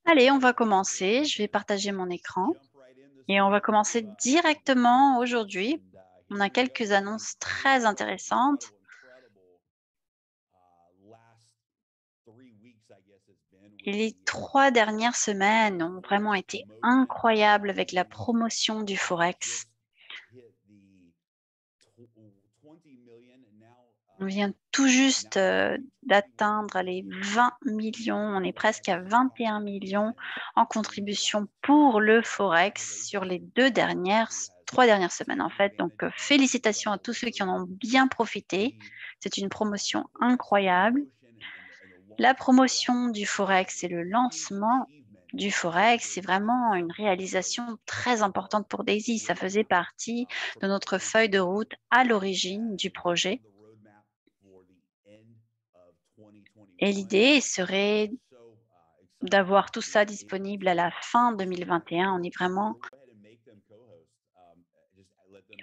Allez, on va commencer. Je vais partager mon écran et on va commencer directement aujourd'hui. On a quelques annonces très intéressantes. Et les 3 dernières semaines ont vraiment été incroyables avec la promotion du Forex. On vient tout juste d'atteindre les 20 millions. On est presque à 21 millions en contribution pour le Forex sur les 3 dernières semaines en fait. Donc, félicitations à tous ceux qui en ont bien profité. C'est une promotion incroyable. La promotion du Forex et le lancement du Forex, c'est vraiment une réalisation très importante pour Daisy. Ça faisait partie de notre feuille de route à l'origine du projet. Et l'idée serait d'avoir tout ça disponible à la fin 2021. On est vraiment...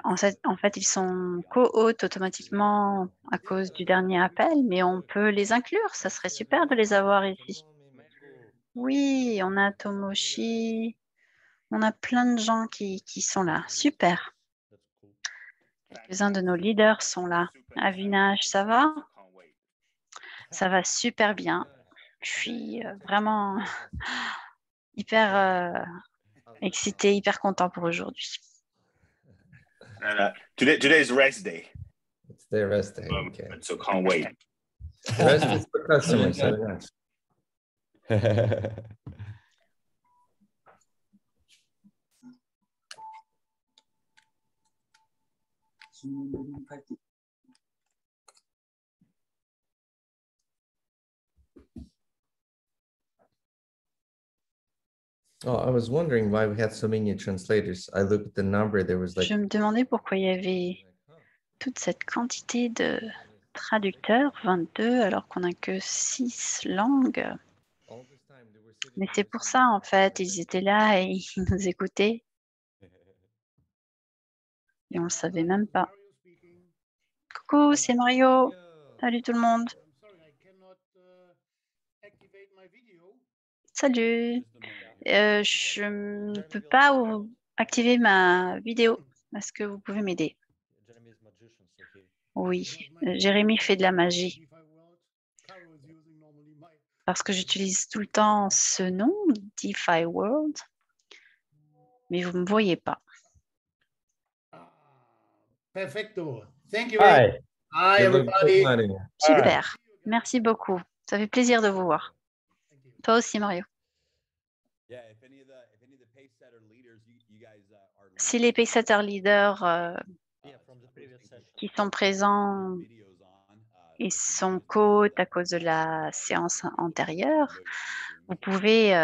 En fait, ils sont co-hôtes automatiquement à cause du dernier appel, mais on peut les inclure. Ça serait super de les avoir ici. Oui, on a Tomoshi. On a plein de gens qui sont là. Super. Quelques-uns de nos leaders sont là. Avinash, ça va? Ça va super bien. Je suis vraiment hyper excitée, hyper content pour aujourd'hui. Today is rest day. It's their rest day. Okay. So can't wait. Rest is for customers. So nice. Oh, I was wondering why we had so many translators. I looked at the number, there was like... Je me demandais pourquoi il y avait toute cette quantité de traducteurs, 22, alors qu'on n'a que 6 langues. Mais c'est pour ça, en fait, ils étaient là et ils nous écoutaient. Et on ne le savait même pas. Coucou, c'est Mario. Salut tout le monde. Salut. Je ne peux pas activer ma vidéo. Est-ce que vous pouvez m'aider? Oui, Jérémy fait de la magie. Parce que j'utilise tout le temps ce nom, DeFi World, mais vous ne me voyez pas. Perfecto. Thank you. Hi. Hi, You look everybody. good, Mario. Super. Merci beaucoup. Ça fait plaisir de vous voir. Toi aussi, Mario. Si les Paysetter leaders qui sont présents et sont côtes à cause de la séance antérieure, vous pouvez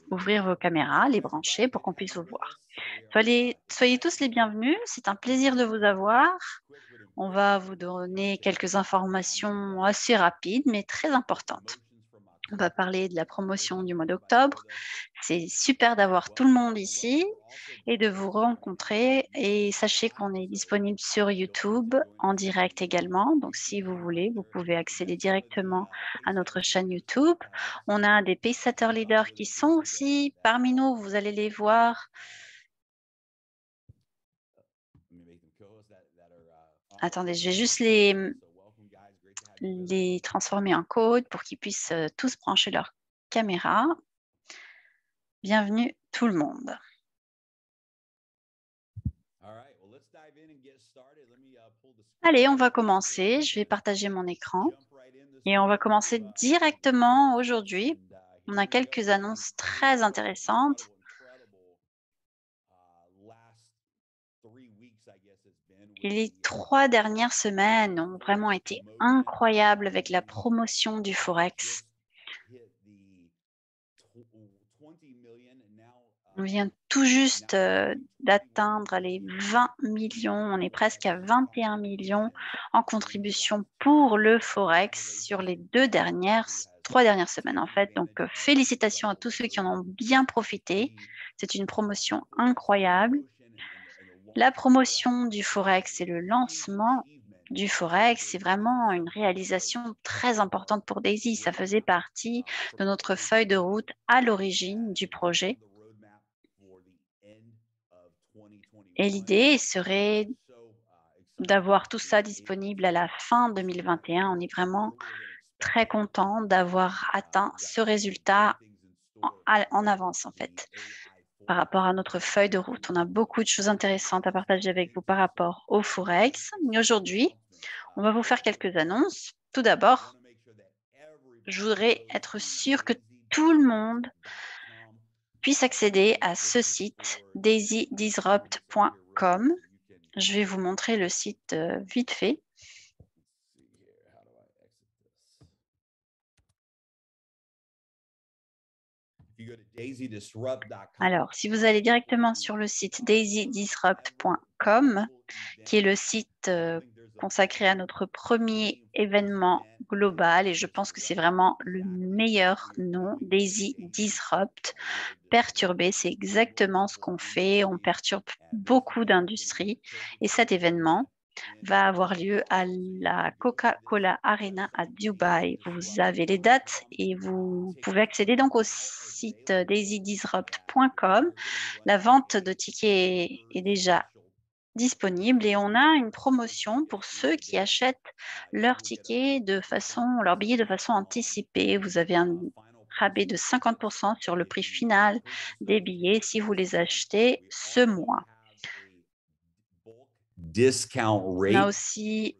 ouvrir vos caméras, les brancher pour qu'on puisse vous voir. Soyez tous les bienvenus. C'est un plaisir de vous avoir. On va vous donner quelques informations assez rapides, mais très importantes. On va parler de la promotion du mois d'octobre. C'est super d'avoir tout le monde ici et de vous rencontrer. Et sachez qu'on est disponible sur YouTube en direct également. Donc, si vous voulez, vous pouvez accéder directement à notre chaîne YouTube. On a des Paysetter leaders qui sont aussi parmi nous. Vous allez les voir. Attendez, je vais juste les transformer en code pour qu'ils puissent tous brancher leur caméra. Bienvenue tout le monde. Allez, on va commencer. Je vais partager mon écran et on va commencer directement aujourd'hui. On a quelques annonces très intéressantes. Et les 3 dernières semaines ont vraiment été incroyables avec la promotion du Forex. On vient tout juste d'atteindre les 20 millions. On est presque à 21 millions en contribution pour le Forex sur les 3 dernières semaines en fait. Donc, félicitations à tous ceux qui en ont bien profité. C'est une promotion incroyable. La promotion du Forex et le lancement du Forex, c'est vraiment une réalisation très importante pour Daisy. Ça faisait partie de notre feuille de route à l'origine du projet. Et l'idée serait d'avoir tout ça disponible à la fin 2021. On est vraiment très content d'avoir atteint ce résultat en avance, en fait, par rapport à notre feuille de route. On a beaucoup de choses intéressantes à partager avec vous par rapport au Forex. Et aujourd'hui, on va vous faire quelques annonces. Tout d'abord, je voudrais être sûr que tout le monde puisse accéder à ce site, daisydisrupt.com. Je vais vous montrer le site vite fait. Alors, si vous allez directement sur le site daisydisrupt.com, qui est le site consacré à notre premier événement global, et je pense que c'est vraiment le meilleur nom, Daisy Disrupt. Perturber, c'est exactement ce qu'on fait. On perturbe beaucoup d'industries. Et cet événement va avoir lieu à la Coca-Cola Arena à Dubaï. Vous avez les dates et vous pouvez accéder donc au site daisydisrupt.com. La vente de tickets est déjà disponible et on a une promotion pour ceux qui achètent leur billets de façon anticipée. Vous avez un rabais de 50% sur le prix final des billets si vous les achetez ce mois. On a aussi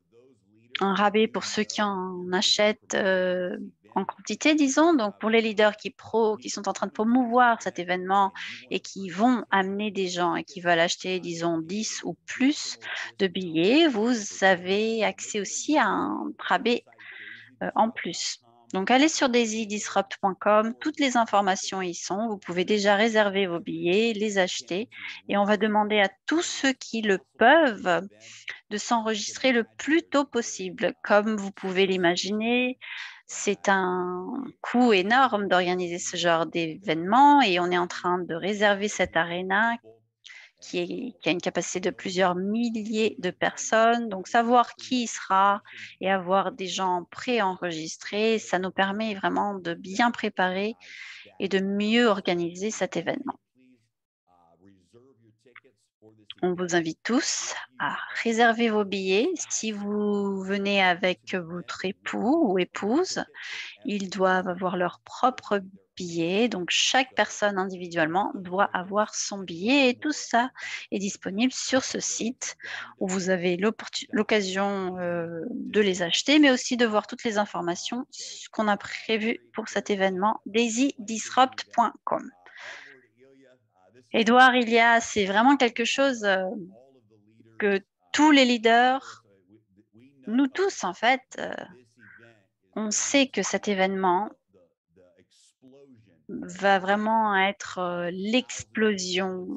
un rabais pour ceux qui en achètent en quantité, disons. Donc, pour les leaders qui sont en train de promouvoir cet événement et qui vont amener des gens et qui veulent acheter, disons, 10 ou plus de billets, vous avez accès aussi à un rabais en plus. Donc, allez sur daisydisrupt.com, toutes les informations y sont. Vous pouvez déjà réserver vos billets, les acheter et on va demander à tous ceux qui le peuvent de s'enregistrer le plus tôt possible. Comme vous pouvez l'imaginer, c'est un coût énorme d'organiser ce genre d'événement et on est en train de réserver cette arena qui a une capacité de plusieurs milliers de personnes. Donc, savoir qui y sera et avoir des gens préenregistrés, ça nous permet vraiment de bien préparer et de mieux organiser cet événement. On vous invite tous à réserver vos billets. Si vous venez avec votre époux ou épouse, ils doivent avoir leur propre billet. Donc, chaque personne individuellement doit avoir son billet et tout ça est disponible sur ce site où vous avez l'occasion de les acheter, mais aussi de voir toutes les informations qu'on a prévues pour cet événement, daisydisrupt.com. Edouard, c'est vraiment quelque chose que tous les leaders, nous tous en fait, on sait que cet événement va vraiment être l'explosion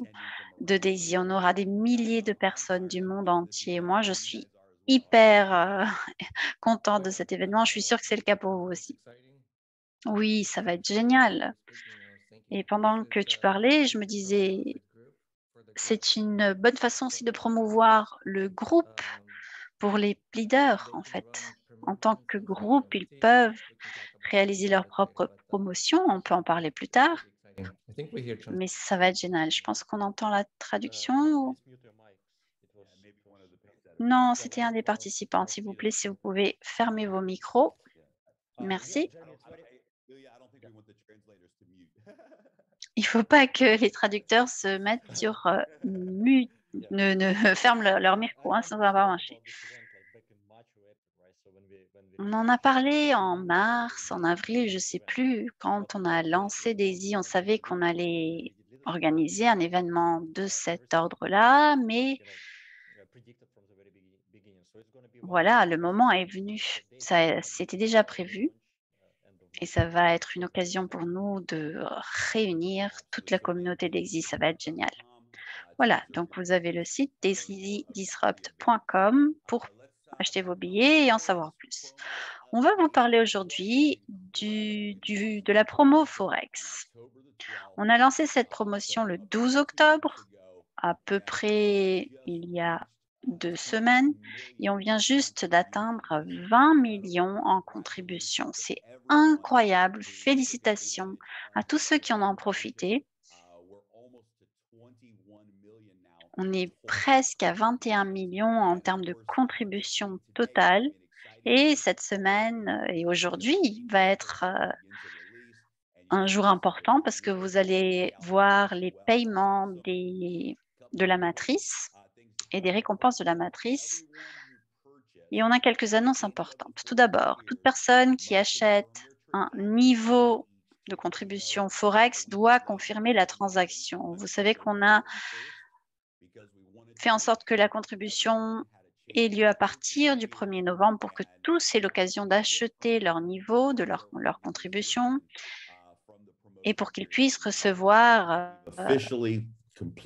de Daisy. On aura des milliers de personnes du monde entier. Moi, je suis hyper contente de cet événement. Je suis sûre que c'est le cas pour vous aussi. Oui, ça va être génial. Et pendant que tu parlais, je me disais, c'est une bonne façon aussi de promouvoir le groupe pour les leaders, en fait. En tant que groupe, ils peuvent réaliser leur propre promotion. On peut en parler plus tard, mais ça va être génial. Je pense qu'on entend la traduction. Non, c'était un des participants. S'il vous plaît, si vous pouvez fermer vos micros. Merci. Il ne faut pas que les traducteurs se mettent sur mute, ne ferment leur micro, sinon ça ne va pas marcher. On en a parlé en mars, en avril, je ne sais plus, quand on a lancé Daisy, on savait qu'on allait organiser un événement de cet ordre-là, mais voilà, le moment est venu. Ça, c'était déjà prévu et ça va être une occasion pour nous de réunir toute la communauté Daisy. Ça va être génial. Voilà, donc vous avez le site daisydisrupt.com pour acheter vos billets et en savoir plus. On va vous parler aujourd'hui de la promo Forex. On a lancé cette promotion le 12 octobre, à peu près il y a 2 semaines et on vient juste d'atteindre 20 millions en contribution. C'est incroyable. Félicitations à tous ceux qui en ont profité. On est presque à 21 millions en termes de contribution totale. Et cette semaine et aujourd'hui va être un jour important parce que vous allez voir les paiements de la matrice et des récompenses de la matrice. Et on a quelques annonces importantes. Tout d'abord, toute personne qui achète un niveau de contribution Forex doit confirmer la transaction. Vous savez qu'on a fait en sorte que la contribution ait lieu à partir du 1er novembre pour que tous aient l'occasion d'acheter leur niveau de leur contribution et pour qu'ils puissent recevoir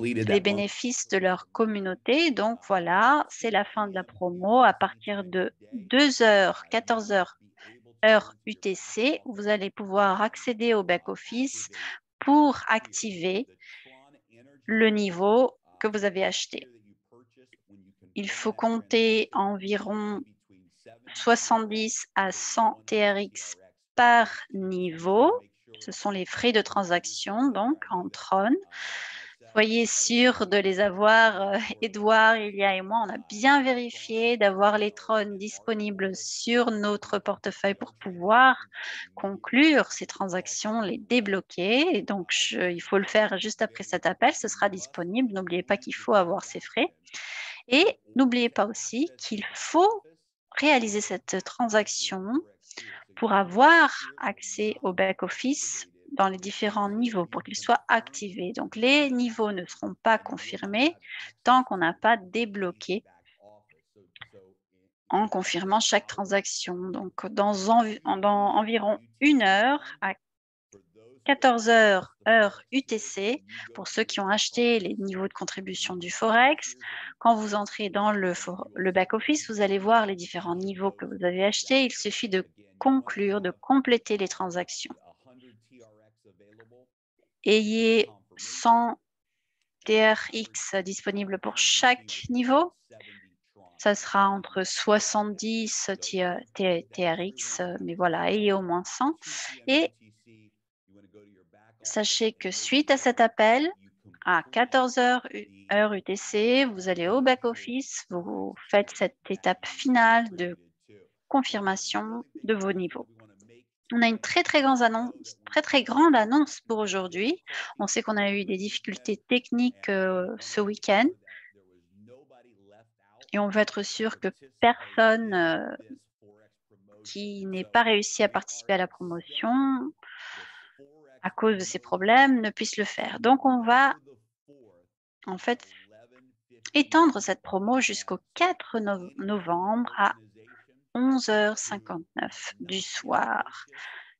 les bénéfices de leur communauté. Donc voilà, c'est la fin de la promo. À partir de 2h, 14h, heure UTC, vous allez pouvoir accéder au back-office pour activer le niveau que vous avez acheté. Il faut compter environ 70 à 100 TRX par niveau. Ce sont les frais de transaction, donc en Tron. Soyez sûr de les avoir. Edouard, Ilia et moi, on a bien vérifié d'avoir les Tron disponibles sur notre portefeuille pour pouvoir conclure ces transactions, les débloquer. Et donc, il faut le faire juste après cet appel. Ce sera disponible. N'oubliez pas qu'il faut avoir ces frais. Et n'oubliez pas aussi qu'il faut réaliser cette transaction pour avoir accès au back-office dans les différents niveaux pour qu'ils soient activés. Donc, les niveaux ne seront pas confirmés tant qu'on n'a pas débloqué en confirmant chaque transaction. Donc, dans environ 1 heure, à 14h, heure UTC, pour ceux qui ont acheté les niveaux de contribution du Forex. Quand vous entrez dans le back-office, vous allez voir les différents niveaux que vous avez achetés. Il suffit de conclure, de compléter les transactions. Ayez 100 TRX disponibles pour chaque niveau. Ça sera entre 70 TRX, mais voilà, ayez au moins 100. Et sachez que suite à cet appel, à 14h heure UTC, vous allez au back-office, vous faites cette étape finale de confirmation de vos niveaux. On a une très grande annonce pour aujourd'hui. On sait qu'on a eu des difficultés techniques ce week-end et on veut être sûr que personne qui n'ait pas réussi à participer à la promotion à cause de ces problèmes ne puisse le faire. Donc, on va en fait étendre cette promo jusqu'au 4 novembre à 11h59 du soir.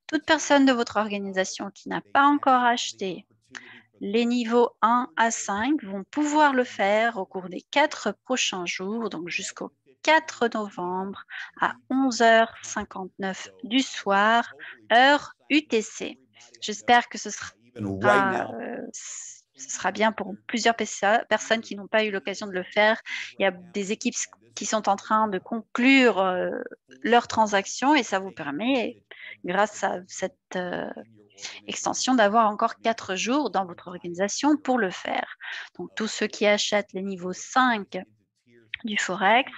Toute personne de votre organisation qui n'a pas encore acheté les niveaux 1 à 5 vont pouvoir le faire au cours des 4 prochains jours, donc jusqu'au 4 novembre à 11h59 du soir, heure UTC. J'espère que ce sera bien pour plusieurs personnes qui n'ont pas eu l'occasion de le faire. Il y a des équipes qui sont en train de conclure leurs transactions et ça vous permet, grâce à cette extension, d'avoir encore 4 jours dans votre organisation pour le faire. Donc, tous ceux qui achètent les niveaux 5 du Forex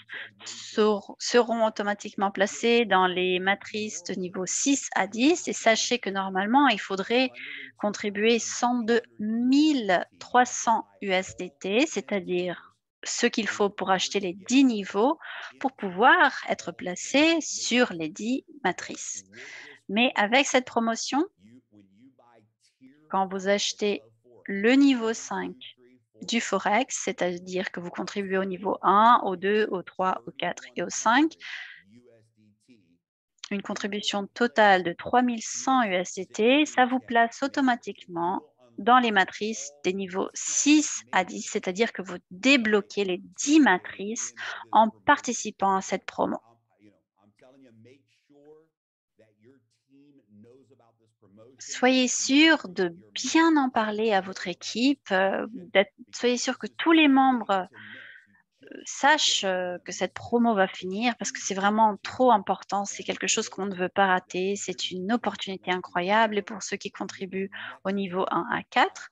seront automatiquement placés dans les matrices de niveau 6 à 10 et sachez que normalement, il faudrait contribuer 102 300 USDT, c'est-à-dire ce qu'il faut pour acheter les 10 niveaux pour pouvoir être placé sur les 10 matrices. Mais avec cette promotion, quand vous achetez le niveau 5 du Forex, c'est-à-dire que vous contribuez au niveau 1, au 2, au 3, au 4 et au 5, une contribution totale de 3100 USDT, ça vous place automatiquement dans les matrices des niveaux 6 à 10, c'est-à-dire que vous débloquez les 10 matrices en participant à cette promo. Soyez sûr de bien en parler à votre équipe, soyez sûr que tous les membres sache que cette promo va finir parce que c'est vraiment trop important. C'est quelque chose qu'on ne veut pas rater. C'est une opportunité incroyable. Et pour ceux qui contribuent au niveau 1 à 4,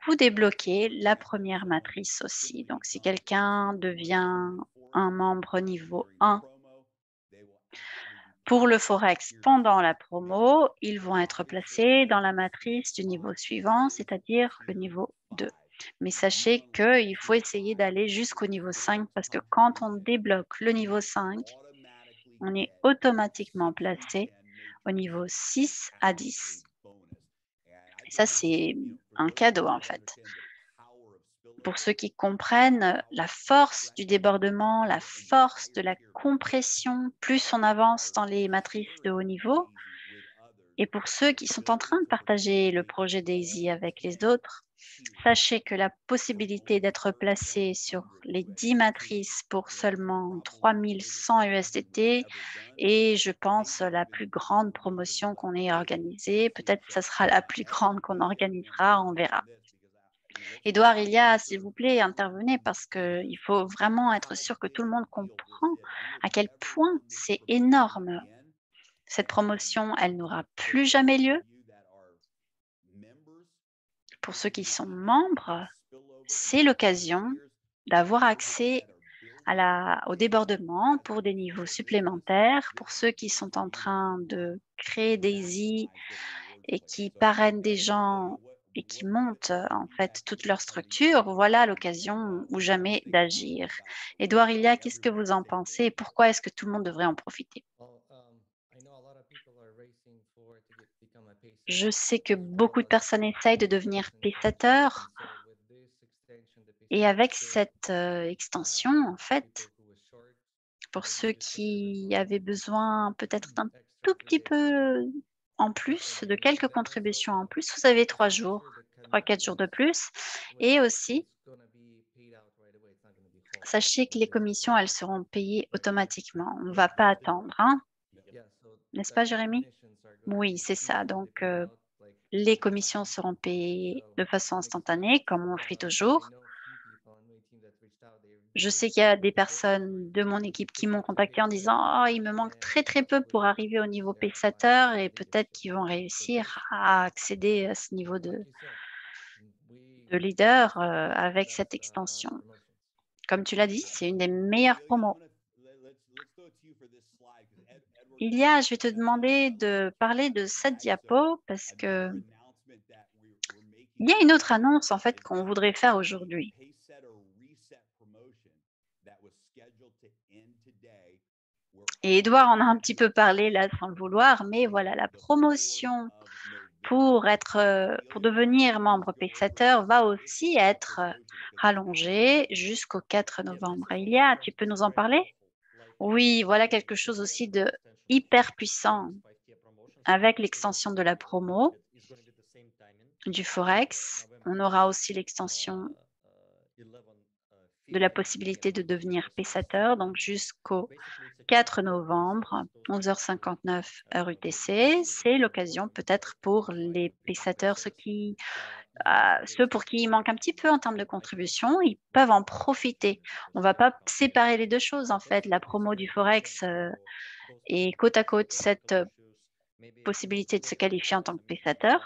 vous débloquez la première matrice aussi. Donc, si quelqu'un devient un membre niveau 1 pour le Forex pendant la promo, ils vont être placés dans la matrice du niveau suivant, c'est-à-dire le niveau 2. Mais sachez qu'il faut essayer d'aller jusqu'au niveau 5 parce que quand on débloque le niveau 5, on est automatiquement placé au niveau 6 à 10. Et ça, c'est un cadeau en fait. Pour ceux qui comprennent la force du débordement, la force de la compression, plus on avance dans les matrices de haut niveau. Et pour ceux qui sont en train de partager le projet DAISY avec les autres, sachez que la possibilité d'être placé sur les 10 matrices pour seulement 3100 USDT est, je pense, la plus grande promotion qu'on ait organisée. Peut-être que ce sera la plus grande qu'on organisera, on verra. Édouard, s'il vous plaît, intervenez parce qu'il faut vraiment être sûr que tout le monde comprend à quel point c'est énorme. Cette promotion, elle n'aura plus jamais lieu. Pour ceux qui sont membres, c'est l'occasion d'avoir accès au débordement pour des niveaux supplémentaires. Pour ceux qui sont en train de créer DAISY et qui parrainent des gens et qui montent en fait toute leur structure, voilà l'occasion ou jamais d'agir. Édouard, qu'est-ce que vous en pensez et pourquoi est-ce que tout le monde devrait en profiter? Je sais que beaucoup de personnes essayent de devenir paysateurs et avec cette extension, en fait, pour ceux qui avaient besoin peut-être d'un tout petit peu en plus, de quelques contributions en plus, vous avez 3 jours, 3-4 jours de plus. Et aussi, sachez que les commissions, elles seront payées automatiquement. On ne va pas attendre, hein? N'est-ce pas, Jérémy? Oui, c'est ça. Donc, les commissions seront payées de façon instantanée, comme on le fait toujours. Je sais qu'il y a des personnes de mon équipe qui m'ont contacté en disant « Oh, il me manque très très peu pour arriver au niveau Pacesetter » et peut-être qu'ils vont réussir à accéder à ce niveau de leader avec cette extension. Comme tu l'as dit, c'est une des meilleures promos. Je vais te demander de parler de cette diapo parce que il y a une autre annonce en fait qu'on voudrait faire aujourd'hui. Et Edouard en a un petit peu parlé là sans le vouloir, mais voilà, la promotion pour devenir membre Pacesetter va aussi être rallongée jusqu'au 4 novembre. Tu peux nous en parler? Oui, voilà quelque chose aussi de hyper puissant avec l'extension de la promo du Forex. On aura aussi l'extension de la possibilité de devenir Pacesetter, donc jusqu'au 4 novembre, 11h59 heure UTC. C'est l'occasion peut-être pour les Pacesetters, ceux pour qui il manque un petit peu en termes de contribution, ils peuvent en profiter. On ne va pas séparer les deux choses en fait. La promo du Forex est côte à côte cette possibilité de se qualifier en tant que Pacesetter.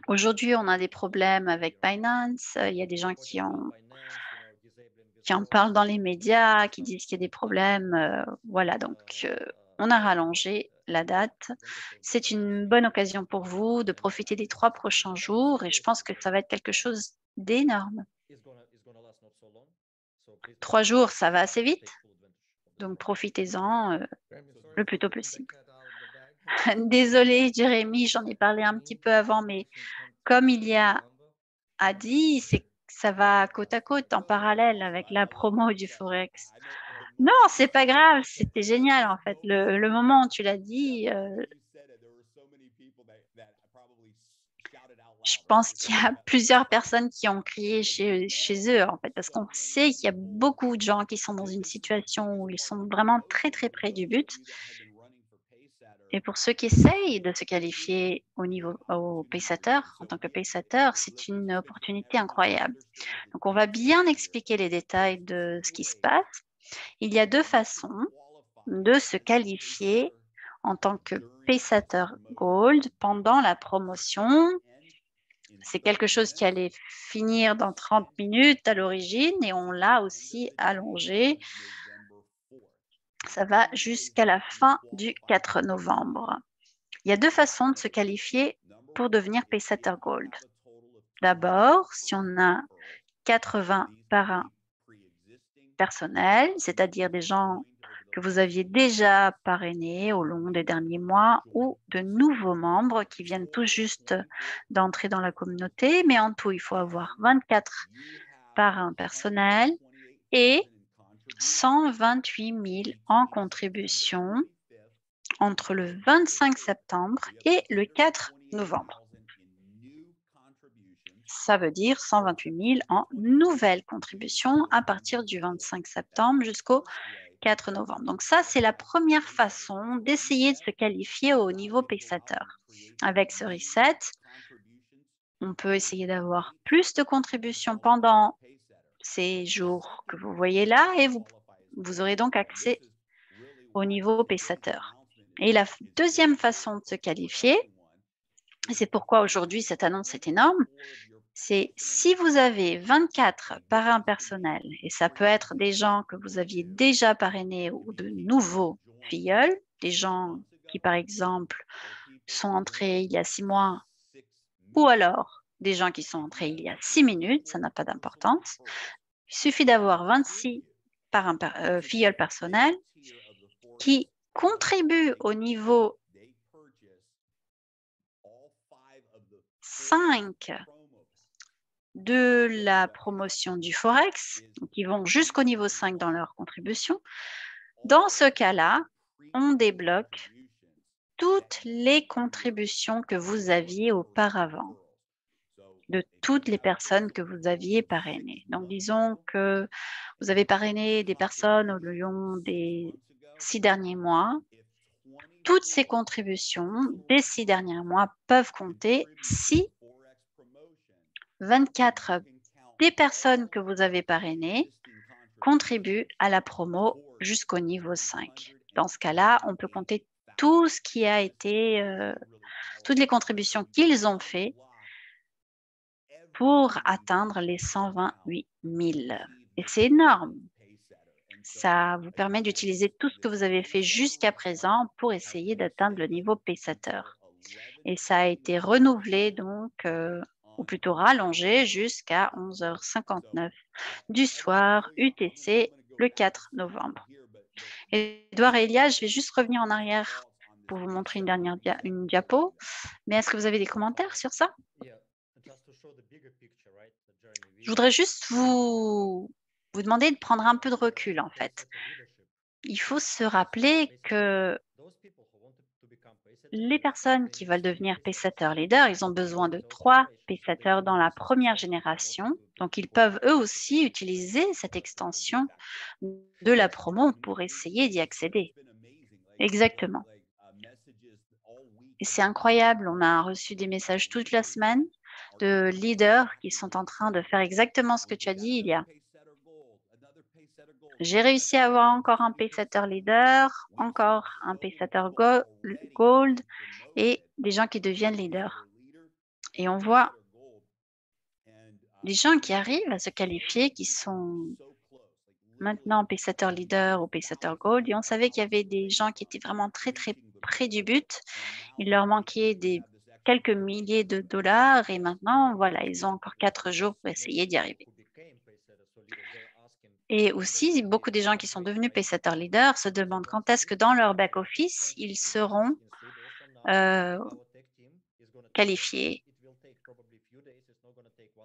Aujourd'hui, on a des problèmes avec Binance. Il y a des gens qui en parlent dans les médias, qui disent qu'il y a des problèmes. Voilà, donc on a rallongé la date. C'est une bonne occasion pour vous de profiter des 3 prochains jours et je pense que ça va être quelque chose d'énorme. 3 jours, ça va assez vite, donc profitez-en le plus tôt possible. Désolée, Jérémy, j'en ai parlé un petit peu avant, mais comme a dit, ça va côte à côte en parallèle avec la promo du Forex. Non, c'est pas grave, c'était génial en fait. Le moment où tu l'as dit, je pense qu'il y a plusieurs personnes qui ont crié chez eux en fait, parce qu'on sait qu'il y a beaucoup de gens qui sont dans une situation où ils sont vraiment très très près du but. Et pour ceux qui essayent de se qualifier au Pacesetter, en tant que Pacesetter, c'est une opportunité incroyable. Donc, on va bien expliquer les détails de ce qui se passe. Il y a deux façons de se qualifier en tant que Pacesetter Gold pendant la promotion. C'est quelque chose qui allait finir dans 30 minutes à l'origine et on l'a aussi allongé. Ça va jusqu'à la fin du 4 novembre. Il y a deux façons de se qualifier pour devenir Pacesetter Gold. D'abord, si on a 80 parrains personnels, c'est-à-dire des gens que vous aviez déjà parrainés au long des derniers mois ou de nouveaux membres qui viennent tout juste d'entrer dans la communauté, mais en tout, il faut avoir 24 parrains personnels et 128 000 en contribution entre le 25 septembre et le 4 novembre. Ça veut dire 128 000 en nouvelles contributions à partir du 25 septembre jusqu'au 4 novembre. Donc ça, c'est la première façon d'essayer de se qualifier au niveau Pacesetter. Avec ce reset, on peut essayer d'avoir plus de contributions pendant ces jours que vous voyez là et vous aurez donc accès au niveau Pacesetter. Et la deuxième façon de se qualifier, et c'est pourquoi aujourd'hui cette annonce est énorme, c'est si vous avez 24 parrains personnels, et ça peut être des gens que vous aviez déjà parrainés ou de nouveaux filleuls, des gens qui, par exemple, sont entrés il y a 6 mois, ou alors des gens qui sont entrés il y a 6 minutes, ça n'a pas d'importance. Il suffit d'avoir 26 filleuls personnels qui contribuent au niveau 5 de la promotion du Forex, donc ils vont jusqu'au niveau 5 dans leur contribution. Dans ce cas-là, on débloque toutes les contributions que vous aviez auparavant, de toutes les personnes que vous aviez parrainées. Donc, disons que vous avez parrainé des personnes au long des 6 derniers mois. Toutes ces contributions des 6 derniers mois peuvent compter si 24 des personnes que vous avez parrainées contribuent à la promo jusqu'au niveau 5. Dans ce cas-là, on peut compter tout ce qui a été, toutes les contributions qu'ils ont fait pour atteindre les 128 000. Et c'est énorme. Ça vous permet d'utiliser tout ce que vous avez fait jusqu'à présent pour essayer d'atteindre le niveau Pacesetter. Et ça a été renouvelé donc, ou plutôt rallongé jusqu'à 11h59 du soir UTC le 4 novembre. Edouard et Elia, je vais juste revenir en arrière pour vous montrer une diapo. Mais est-ce que vous avez des commentaires sur ça? Je voudrais juste vous demander de prendre un peu de recul, en fait. Il faut se rappeler que les personnes qui veulent devenir Pacesetter Leader, ils ont besoin de 3 Pacesetters dans la première génération. Donc, ils peuvent eux aussi utiliser cette extension de la promo pour essayer d'y accéder. Exactement. Et c'est incroyable, on a reçu des messages toute la semaine de leaders qui sont en train de faire exactement ce que tu as dit, Ilia. J'ai réussi à avoir encore un Pacesetter Leader, encore un Pacesetter Gold et des gens qui deviennent leaders. Et on voit des gens qui arrivent à se qualifier, qui sont maintenant Pacesetter Leader ou Pacesetter Gold. Et on savait qu'il y avait des gens qui étaient vraiment très, très près du but. Il leur manquait quelques milliers de dollars et maintenant, voilà, ils ont encore 4 jours pour essayer d'y arriver. Et aussi, beaucoup des gens qui sont devenus Pacesetter Leader se demandent quand est-ce que dans leur back-office, ils seront qualifiés.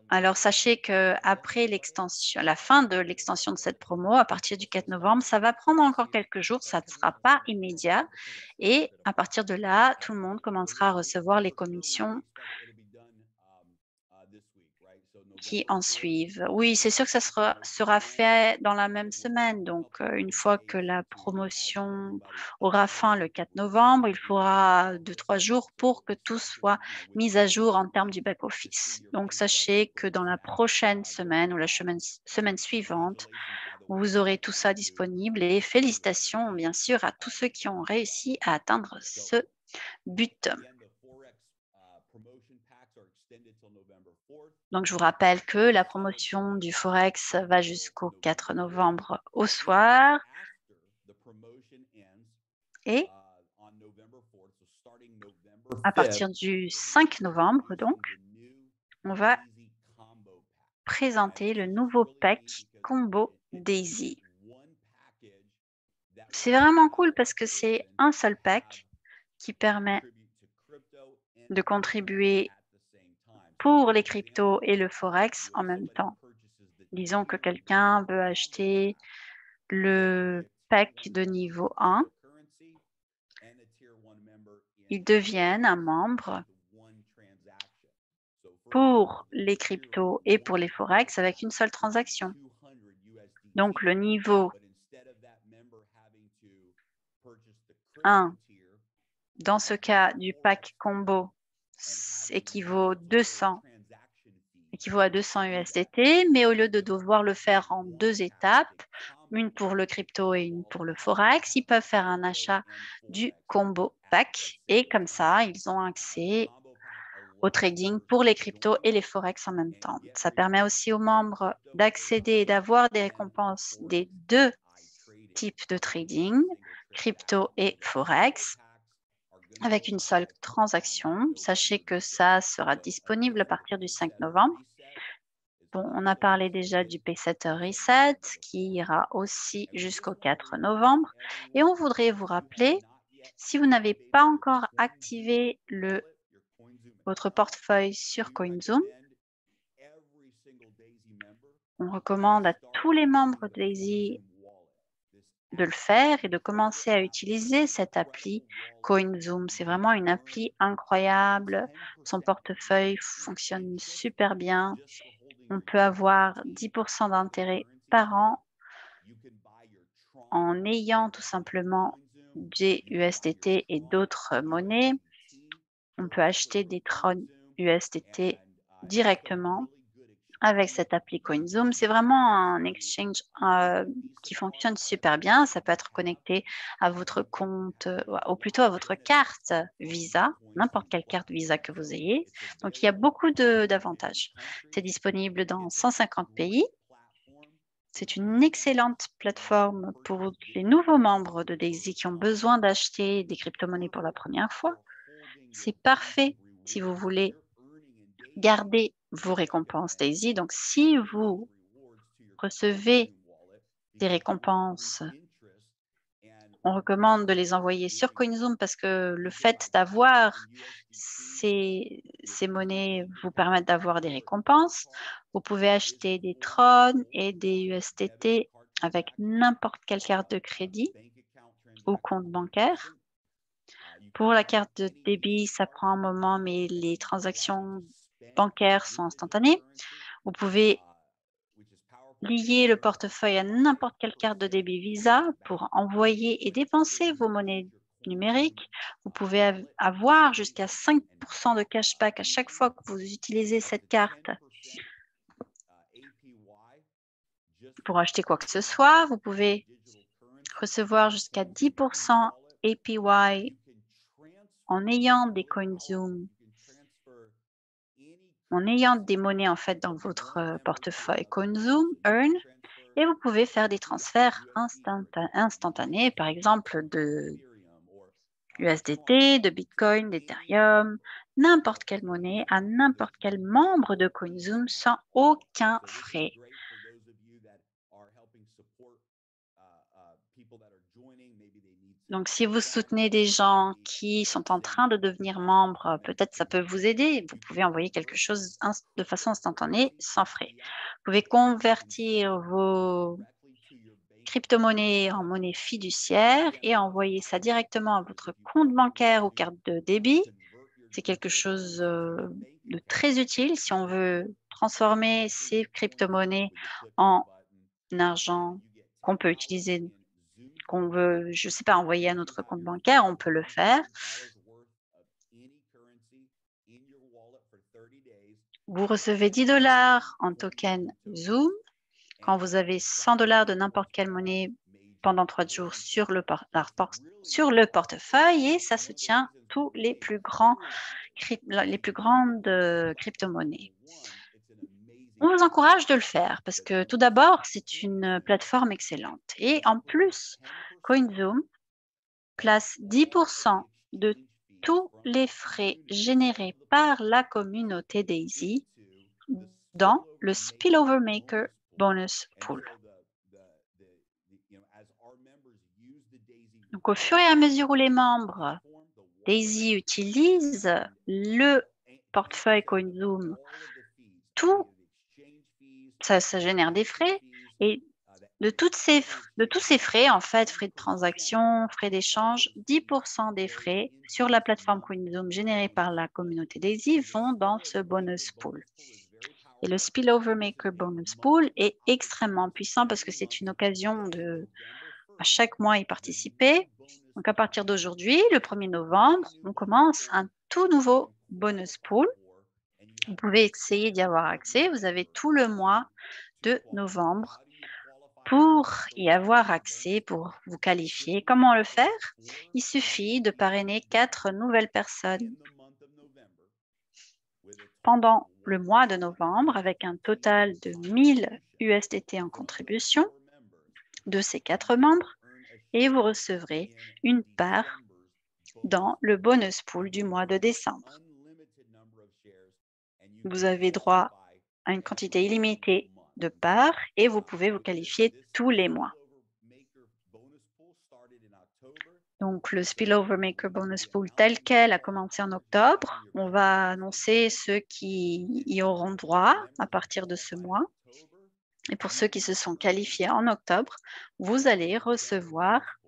Alors, sachez qu'après la fin de l'extension de cette promo, à partir du 4 novembre, ça va prendre encore quelques jours, ça ne sera pas immédiat. Et à partir de là, tout le monde commencera à recevoir les commissions qui en suivent. Oui, c'est sûr que ça sera fait dans la même semaine. Donc, une fois que la promotion aura fin le 4 novembre, il faudra 2-3 jours pour que tout soit mis à jour en termes du back-office. Donc, sachez que dans la prochaine semaine ou la semaine suivante, vous aurez tout ça disponible et félicitations, bien sûr, à tous ceux qui ont réussi à atteindre ce but. Donc, je vous rappelle que la promotion du Forex va jusqu'au 4 novembre au soir. Et à partir du 5 novembre, donc, on va présenter le nouveau pack Combo Daisy. C'est vraiment cool parce que c'est un seul pack qui permet de contribuer pour les cryptos et le Forex en même temps. Disons que quelqu'un veut acheter le pack de niveau 1. Ils deviennent un membre pour les cryptos et pour les Forex avec une seule transaction. Donc, le niveau 1, dans ce cas du pack combo, équivaut à 200 USDT, mais au lieu de devoir le faire en 2 étapes, une pour le crypto et une pour le Forex, ils peuvent faire un achat du combo pack et comme ça, ils ont accès au trading pour les cryptos et les Forex en même temps. Ça permet aussi aux membres d'accéder et d'avoir des récompenses des 2 types de trading, crypto et Forex, avec une seule transaction. Sachez que ça sera disponible à partir du 5 novembre. Bon, on a parlé déjà du Paysetter Reset qui ira aussi jusqu'au 4 novembre. Et on voudrait vous rappeler, si vous n'avez pas encore activé votre portefeuille sur CoinZoom, on recommande à tous les membres de Daisy de le faire et de commencer à utiliser cette appli CoinZoom. C'est vraiment une appli incroyable. Son portefeuille fonctionne super bien. On peut avoir 10% d'intérêt par an en ayant tout simplement des USDT et d'autres monnaies. On peut acheter des Tron USDT directement avec cette appli CoinZoom. C'est vraiment un exchange qui fonctionne super bien. Ça peut être connecté à votre compte, ou plutôt à votre carte Visa, n'importe quelle carte Visa que vous ayez. Donc, il y a beaucoup d'avantages. C'est disponible dans 150 pays. C'est une excellente plateforme pour les nouveaux membres de Daisy qui ont besoin d'acheter des crypto-monnaies pour la première fois. C'est parfait si vous voulez garder vos récompenses Daisy. Donc, si vous recevez des récompenses, on recommande de les envoyer sur CoinZoom parce que le fait d'avoir ces monnaies vous permet d'avoir des récompenses. Vous pouvez acheter des Tron et des USDT avec n'importe quelle carte de crédit ou compte bancaire. Pour la carte de débit, ça prend un moment, mais les transactions bancaires sont instantanées. Vous pouvez lier le portefeuille à n'importe quelle carte de débit Visa pour envoyer et dépenser vos monnaies numériques. Vous pouvez avoir jusqu'à 5% de cashback à chaque fois que vous utilisez cette carte pour acheter quoi que ce soit. Vous pouvez recevoir jusqu'à 10% APY en ayant des CoinZoom, en ayant des monnaies en fait dans votre portefeuille CoinZoom Earn, et vous pouvez faire des transferts instantanés, par exemple de USDT, de Bitcoin, d'Ethereum, n'importe quelle monnaie à n'importe quel membre de CoinZoom sans aucun frais. Donc, si vous soutenez des gens qui sont en train de devenir membres, peut-être ça peut vous aider. Vous pouvez envoyer quelque chose de façon instantanée, sans frais. Vous pouvez convertir vos crypto-monnaies en monnaie fiduciaire et envoyer ça directement à votre compte bancaire ou carte de débit C'est quelque chose de très utile si on veut transformer ces crypto-monnaies en argent qu'on peut utiliser, qu'on veut, je ne sais pas, envoyer à notre compte bancaire, on peut le faire. Vous recevez 10 $ en token Zoom quand vous avez 100 $ de n'importe quelle monnaie pendant 3 jours sur le portefeuille et ça soutient tous les plus grandes crypto-monnaies. On vous encourage de le faire parce que tout d'abord, c'est une plateforme excellente. Et en plus, CoinZoom place 10% de tous les frais générés par la communauté Daisy dans le Spillover Maker Bonus Pool. Donc, au fur et à mesure où les membres Daisy utilisent le portefeuille CoinZoom, ça génère des frais et de tous ces frais, en fait, frais de transaction, frais d'échange, 10% des frais sur la plateforme CoinZoom générés par la communauté Daisy vont dans ce bonus pool. Et le Spillover Maker Bonus Pool est extrêmement puissant parce que c'est une occasion de, à chaque mois, y participer. Donc, à partir d'aujourd'hui, le 1er novembre, on commence un tout nouveau bonus pool. Vous pouvez essayer d'y avoir accès. Vous avez tout le mois de novembre pour y avoir accès, pour vous qualifier. Comment le faire? Il suffit de parrainer 4 nouvelles personnes pendant le mois de novembre avec un total de 1000 USDT en contribution de ces 4 membres et vous recevrez une part dans le bonus pool du mois de décembre. Vous avez droit à une quantité illimitée de parts et vous pouvez vous qualifier tous les mois. Donc, le Spillover Maker Bonus Pool tel quel a commencé en octobre. On va annoncer ceux qui y auront droit à partir de ce mois. Et pour ceux qui se sont qualifiés en octobre, vous allez recevoir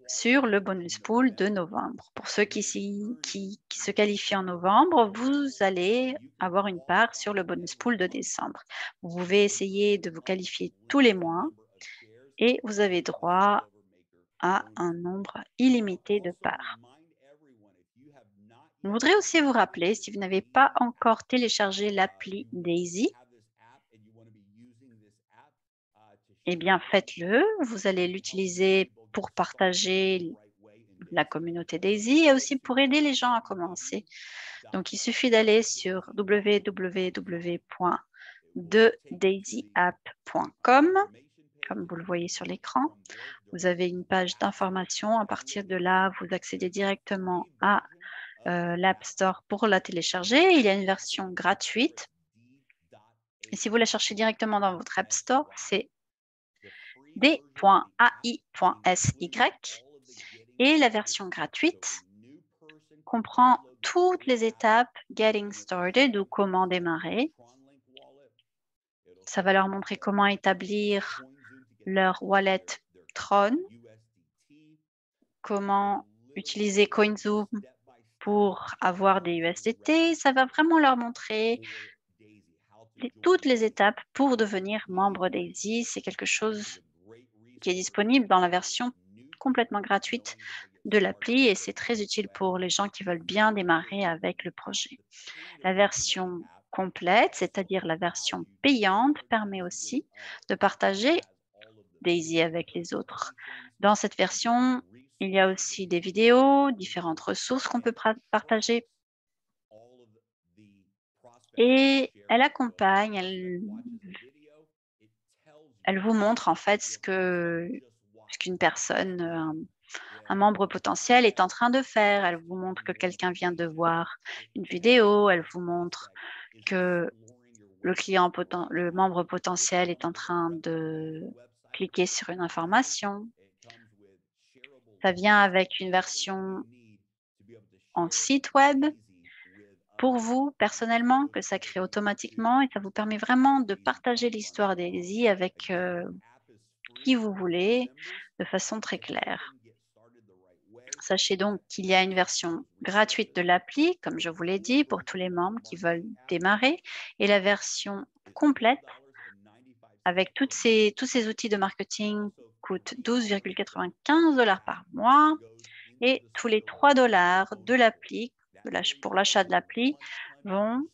sur le bonus pool de novembre. Pour ceux qui se qualifient en novembre, vous allez avoir une part sur le bonus pool de décembre. Vous pouvez essayer de vous qualifier tous les mois et vous avez droit à un nombre illimité de parts. Je voudrais aussi vous rappeler, si vous n'avez pas encore téléchargé l'appli Daisy, eh bien faites-le. Vous allez l'utiliser pour partager la communauté Daisy et aussi pour aider les gens à commencer. Donc, il suffit d'aller sur www.thedaisyApp.com, comme vous le voyez sur l'écran. Vous avez une page d'information. À partir de là, vous accédez directement à l'App Store pour la télécharger. Il y a une version gratuite. Et si vous la cherchez directement dans votre App Store, c'est d.ai.sy. Et la version gratuite comprend toutes les étapes Getting Started ou comment démarrer. Ça va leur montrer comment établir leur wallet Tron, comment utiliser CoinZoom pour avoir des USDT. Ça va vraiment leur montrer toutes les étapes pour devenir membre Daisy. C'est quelque chose qui est disponible dans la version complètement gratuite de l'appli et c'est très utile pour les gens qui veulent bien démarrer avec le projet. La version complète, c'est-à-dire la version payante, permet aussi de partager Daisy avec les autres. Dans cette version, il y a aussi des vidéos, différentes ressources qu'on peut partager. Et elle accompagne, elle vous montre en fait ce qu'une personne, un membre potentiel est en train de faire. Elle vous montre que quelqu'un vient de voir une vidéo. Elle vous montre que le membre potentiel est en train de cliquer sur une information. Ça vient avec une version en site web pour vous personnellement que ça crée automatiquement et ça vous permet vraiment de partager l'histoire Daisy avec qui vous voulez de façon très claire. Sachez donc qu'il y a une version gratuite de l'appli, comme je vous l'ai dit, pour tous les membres qui veulent démarrer, et la version complète avec tous ces outils de marketing coûte 12,95 $ par mois, et tous les 3 $ de l'appli, pour l'achat de l'appli, vont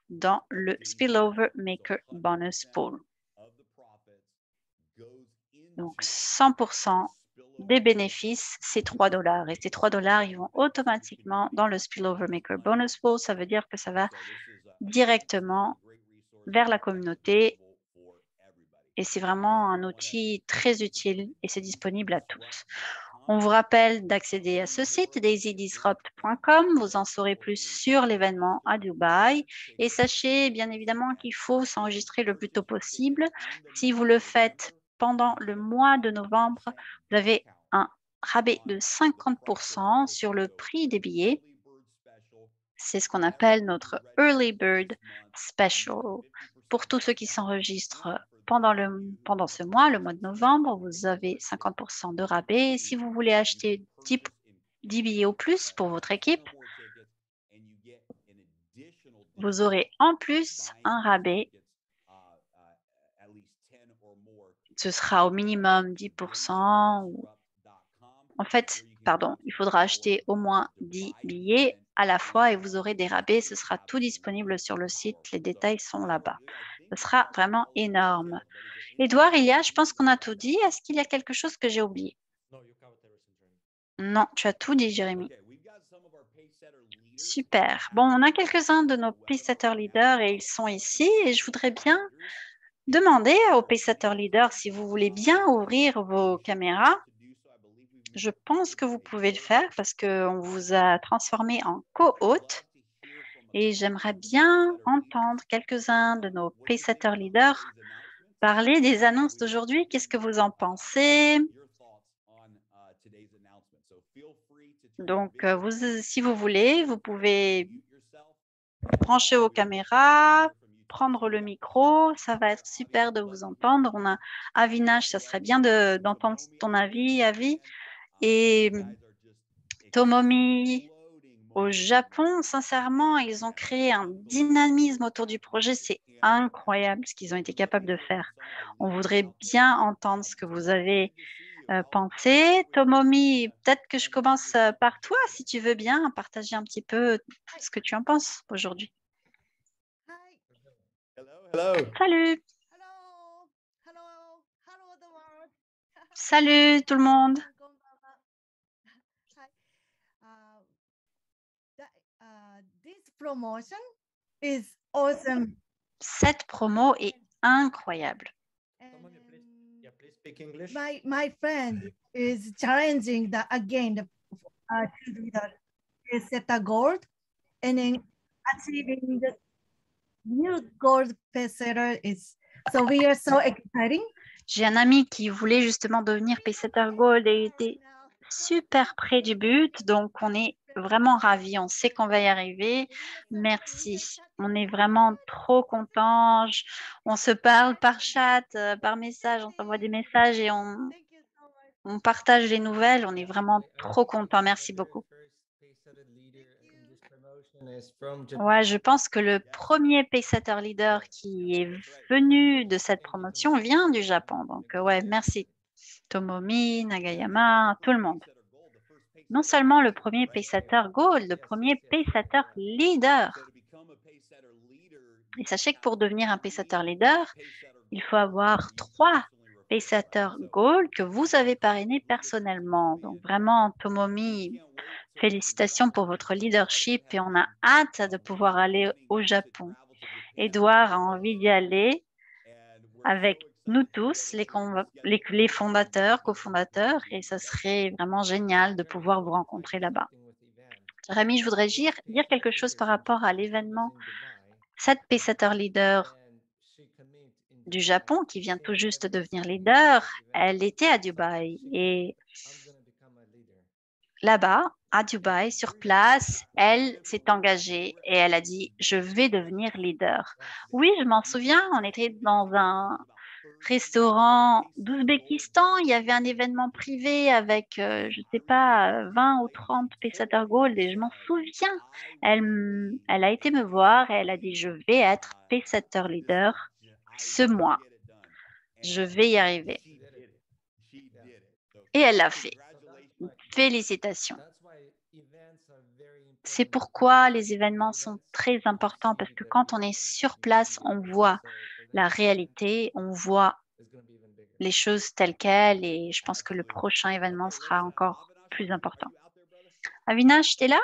dans le Spillover Maker Bonus Pool. Donc 100% des bénéfices, c'est 3 $. Et ces 3 $, ils vont automatiquement dans le Spillover Maker Bonus Pool. Ça veut dire que ça va directement vers la communauté. Et c'est vraiment un outil très utile et c'est disponible à tous. On vous rappelle d'accéder à ce site, daisydisrupt.com. Vous en saurez plus sur l'événement à Dubaï. Et sachez bien évidemment qu'il faut s'enregistrer le plus tôt possible. Si vous le faites pendant le mois de novembre, vous avez un rabais de 50% sur le prix des billets. C'est ce qu'on appelle notre Early Bird Special. Pour tous ceux qui s'enregistrent pendant ce mois, le mois de novembre, vous avez 50% de rabais. Si vous voulez acheter 10 billets au plus pour votre équipe, vous aurez en plus un rabais. Ce sera au minimum 10%. En fait, il faudra acheter au moins 10 billets à la fois et vous aurez des rabais. Ce sera tout disponible sur le site. Les détails sont là-bas. Ce sera vraiment énorme. Edouard, je pense qu'on a tout dit. Est-ce qu'il y a quelque chose que j'ai oublié? Non, tu as tout dit, Jérémy. Super. Bon, on a quelques-uns de nos Pacesetter leaders et ils sont ici. Et je voudrais bien demander aux Pacesetter leaders si vous voulez bien ouvrir vos caméras. Je pense que vous pouvez le faire parce qu'on vous a transformé en co-hôte. Et j'aimerais bien entendre quelques-uns de nos Pacesetter leaders parler des annonces d'aujourd'hui. Qu'est-ce que vous en pensez? Donc, si vous voulez, vous pouvez brancher vos caméras, prendre le micro. Ça va être super de vous entendre. On a Avinash, ça serait bien d'entendre ton avis, Avi. Et Tomomi, au Japon, sincèrement, ils ont créé un dynamisme autour du projet. C'est incroyable ce qu'ils ont été capables de faire. On voudrait bien entendre ce que vous avez pensé. Tomomi, peut-être que je commence par toi, si tu veux bien partager un petit peu ce que tu en penses aujourd'hui. Hello. Salut! Hello, hello, hello the world. Salut tout le monde! Hi. This promotion is awesome. Cette promo est incroyable. And please speak English. my friend is challenging to do the set a goal and then achieving the new gold pacesetter is so we are so exciting. J'ai un ami qui voulait justement devenir Pacesetter Gold et était super près du but, donc on est vraiment ravis. On sait qu'on va y arriver. Merci. On est vraiment trop contents. On se parle par chat, par message, on s'envoie des messages et on partage les nouvelles. On est vraiment trop contents. Merci beaucoup. Ouais, je pense que le premier Pacesetter leader qui est venu de cette promotion vient du Japon. Donc, ouais, merci Tomomi, Nagayama, tout le monde. Non seulement le premier Pacesetter Gold, le premier Pacesetter leader. Et sachez que pour devenir un Pacesetter leader, il faut avoir 3 Pacesetter Gold que vous avez parrainés personnellement. Donc, vraiment, Tomomi, félicitations pour votre leadership et on a hâte de pouvoir aller au Japon. Edouard a envie d'y aller avec nous tous, les fondateurs, cofondateurs, et ça serait vraiment génial de pouvoir vous rencontrer là-bas. Rémi, je voudrais dire quelque chose par rapport à l'événement. Cette Pacesetter leader du Japon qui vient tout juste de devenir leader, elle était à Dubaï et là-bas, à Dubaï, sur place, elle s'est engagée et elle a dit « Je vais devenir leader ». Oui, je m'en souviens, on était dans restaurant d'Ouzbékistan, il y avait un événement privé avec, je ne sais pas, 20 ou 30 Pesater Gold et je m'en souviens. Elle a été me voir et elle a dit, je vais être Pesater Leader ce mois. Je vais y arriver. Et elle l'a fait. Félicitations. C'est pourquoi les événements sont très importants parce que quand on est sur place, on voit la réalité, on voit les choses telles quelles et je pense que le prochain événement sera encore plus important. Avinash, t'es là?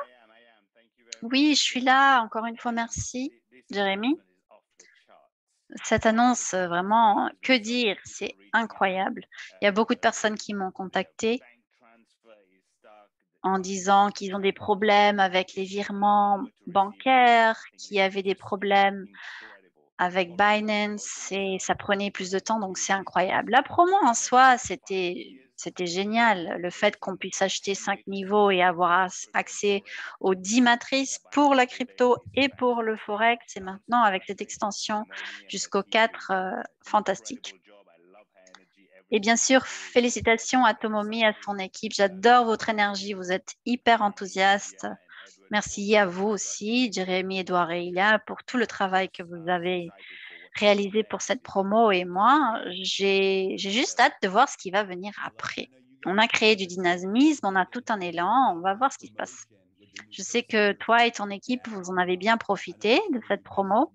Oui, je suis là. Encore une fois, merci, Jérémy. Cette annonce, vraiment, que dire? C'est incroyable. Il y a beaucoup de personnes qui m'ont contacté en disant qu'ils ont des problèmes avec les virements bancaires, qu'ils avaient des problèmes avec Binance et ça prenait plus de temps, donc c'est incroyable. La promo en soi, c'était génial. Le fait qu'on puisse acheter 5 niveaux et avoir accès aux 10 matrices pour la crypto et pour le Forex, et maintenant avec cette extension jusqu'au 4, fantastique. Et bien sûr, félicitations à Tomomi et à son équipe. J'adore votre énergie, vous êtes hyper enthousiaste. Merci à vous aussi, Jérémy, Edouard et Ilia, pour tout le travail que vous avez réalisé pour cette promo. Et moi, j'ai juste hâte de voir ce qui va venir après. On a créé du dynamisme, on a tout un élan, on va voir ce qui se passe. Je sais que toi et ton équipe, vous en avez bien profité de cette promo.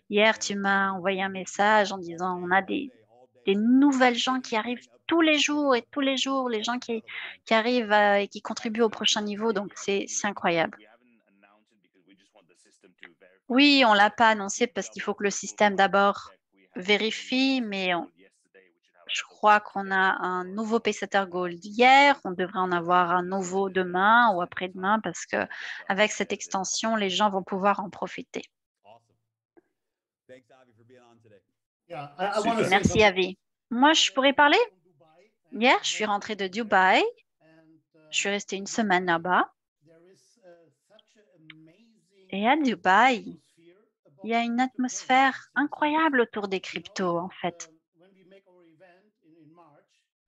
Hier, tu m'as envoyé un message en disant on a des nouvelles gens qui arrivent tous les jours et tous les jours, les gens qui arrivent et qui contribuent au prochain niveau. Donc, c'est incroyable. Oui, on ne l'a pas annoncé parce qu'il faut que le système d'abord vérifie, mais je crois qu'on a un nouveau Pacesetter Gold hier. On devrait en avoir un nouveau demain ou après-demain parce que avec cette extension, les gens vont pouvoir en profiter. Yeah, I want to say Merci, something. Avi. Moi, je pourrais parler? Hier, je suis rentrée de Dubaï. Je suis restée une semaine là-bas. Et à Dubaï, il y a une atmosphère incroyable autour des cryptos, en fait.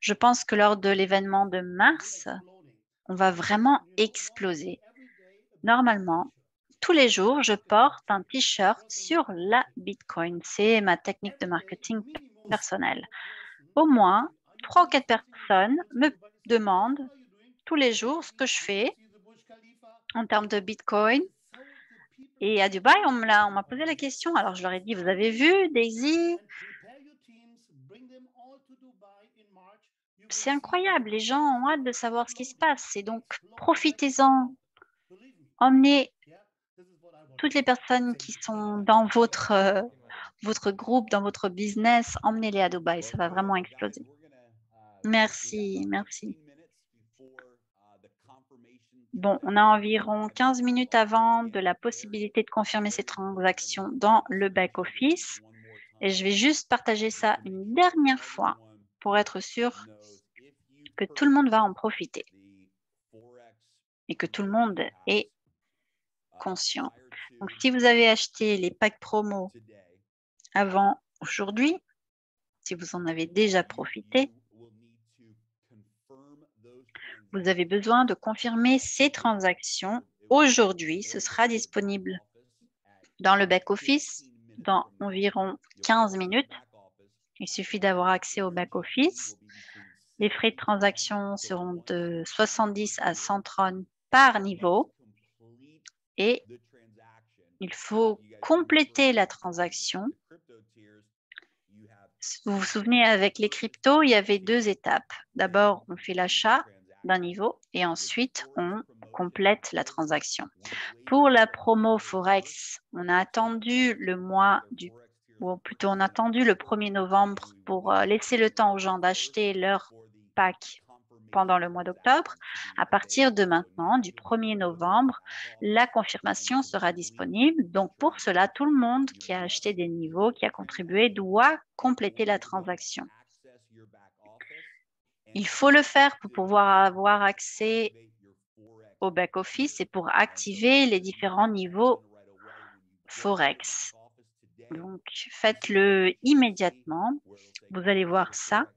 Je pense que lors de l'événement de mars, on va vraiment exploser. Normalement, tous les jours, je porte un t-shirt sur la Bitcoin. C'est ma technique de marketing personnelle. Au moins, 3 ou 4 personnes me demandent tous les jours ce que je fais en termes de Bitcoin. Et à Dubaï, on m'a posé la question. Alors, je leur ai dit, vous avez vu, Daisy? C'est incroyable. Les gens ont hâte de savoir ce qui se passe. Et donc, profitez-en. Emmenez toutes les personnes qui sont dans votre groupe, dans votre business, emmenez-les à Dubaï. Ça va vraiment exploser. Merci, merci. Bon, on a environ 15 minutes avant de la possibilité de confirmer ces transactions dans le back-office. Et je vais juste partager ça une dernière fois pour être sûr que tout le monde va en profiter et que tout le monde est conscient. Donc, si vous avez acheté les packs promo avant aujourd'hui, si vous en avez déjà profité, vous avez besoin de confirmer ces transactions aujourd'hui. Ce sera disponible dans le back-office dans environ 15 minutes. Il suffit d'avoir accès au back-office. Les frais de transaction seront de 70 à 130 par niveau et il faut compléter la transaction. Vous vous souvenez, avec les cryptos, il y avait 2 étapes. D'abord, on fait l'achat d'un niveau et ensuite, on complète la transaction. Pour la promo Forex, on a attendu le 1er novembre pour laisser le temps aux gens d'acheter leur pack pendant le mois d'octobre. À partir de maintenant, du 1er novembre, la confirmation sera disponible. Donc, pour cela, tout le monde qui a acheté des niveaux, qui a contribué, doit compléter la transaction. Il faut le faire pour pouvoir avoir accès au back-office et pour activer les différents niveaux Forex. Donc, faites-le immédiatement. Vous allez voir ça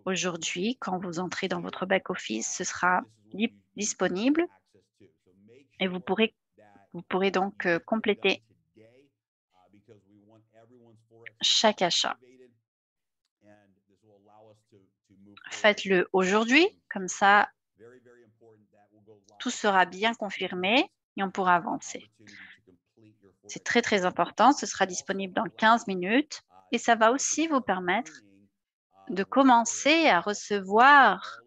aujourd'hui. Quand vous entrez dans votre back-office, ce sera disponible et vous pourrez donc compléter chaque achat. Faites-le aujourd'hui, comme ça, tout sera bien confirmé et on pourra avancer. C'est très, très important. Ce sera disponible dans 15 minutes et ça va aussi vous permettre de commencer à recevoir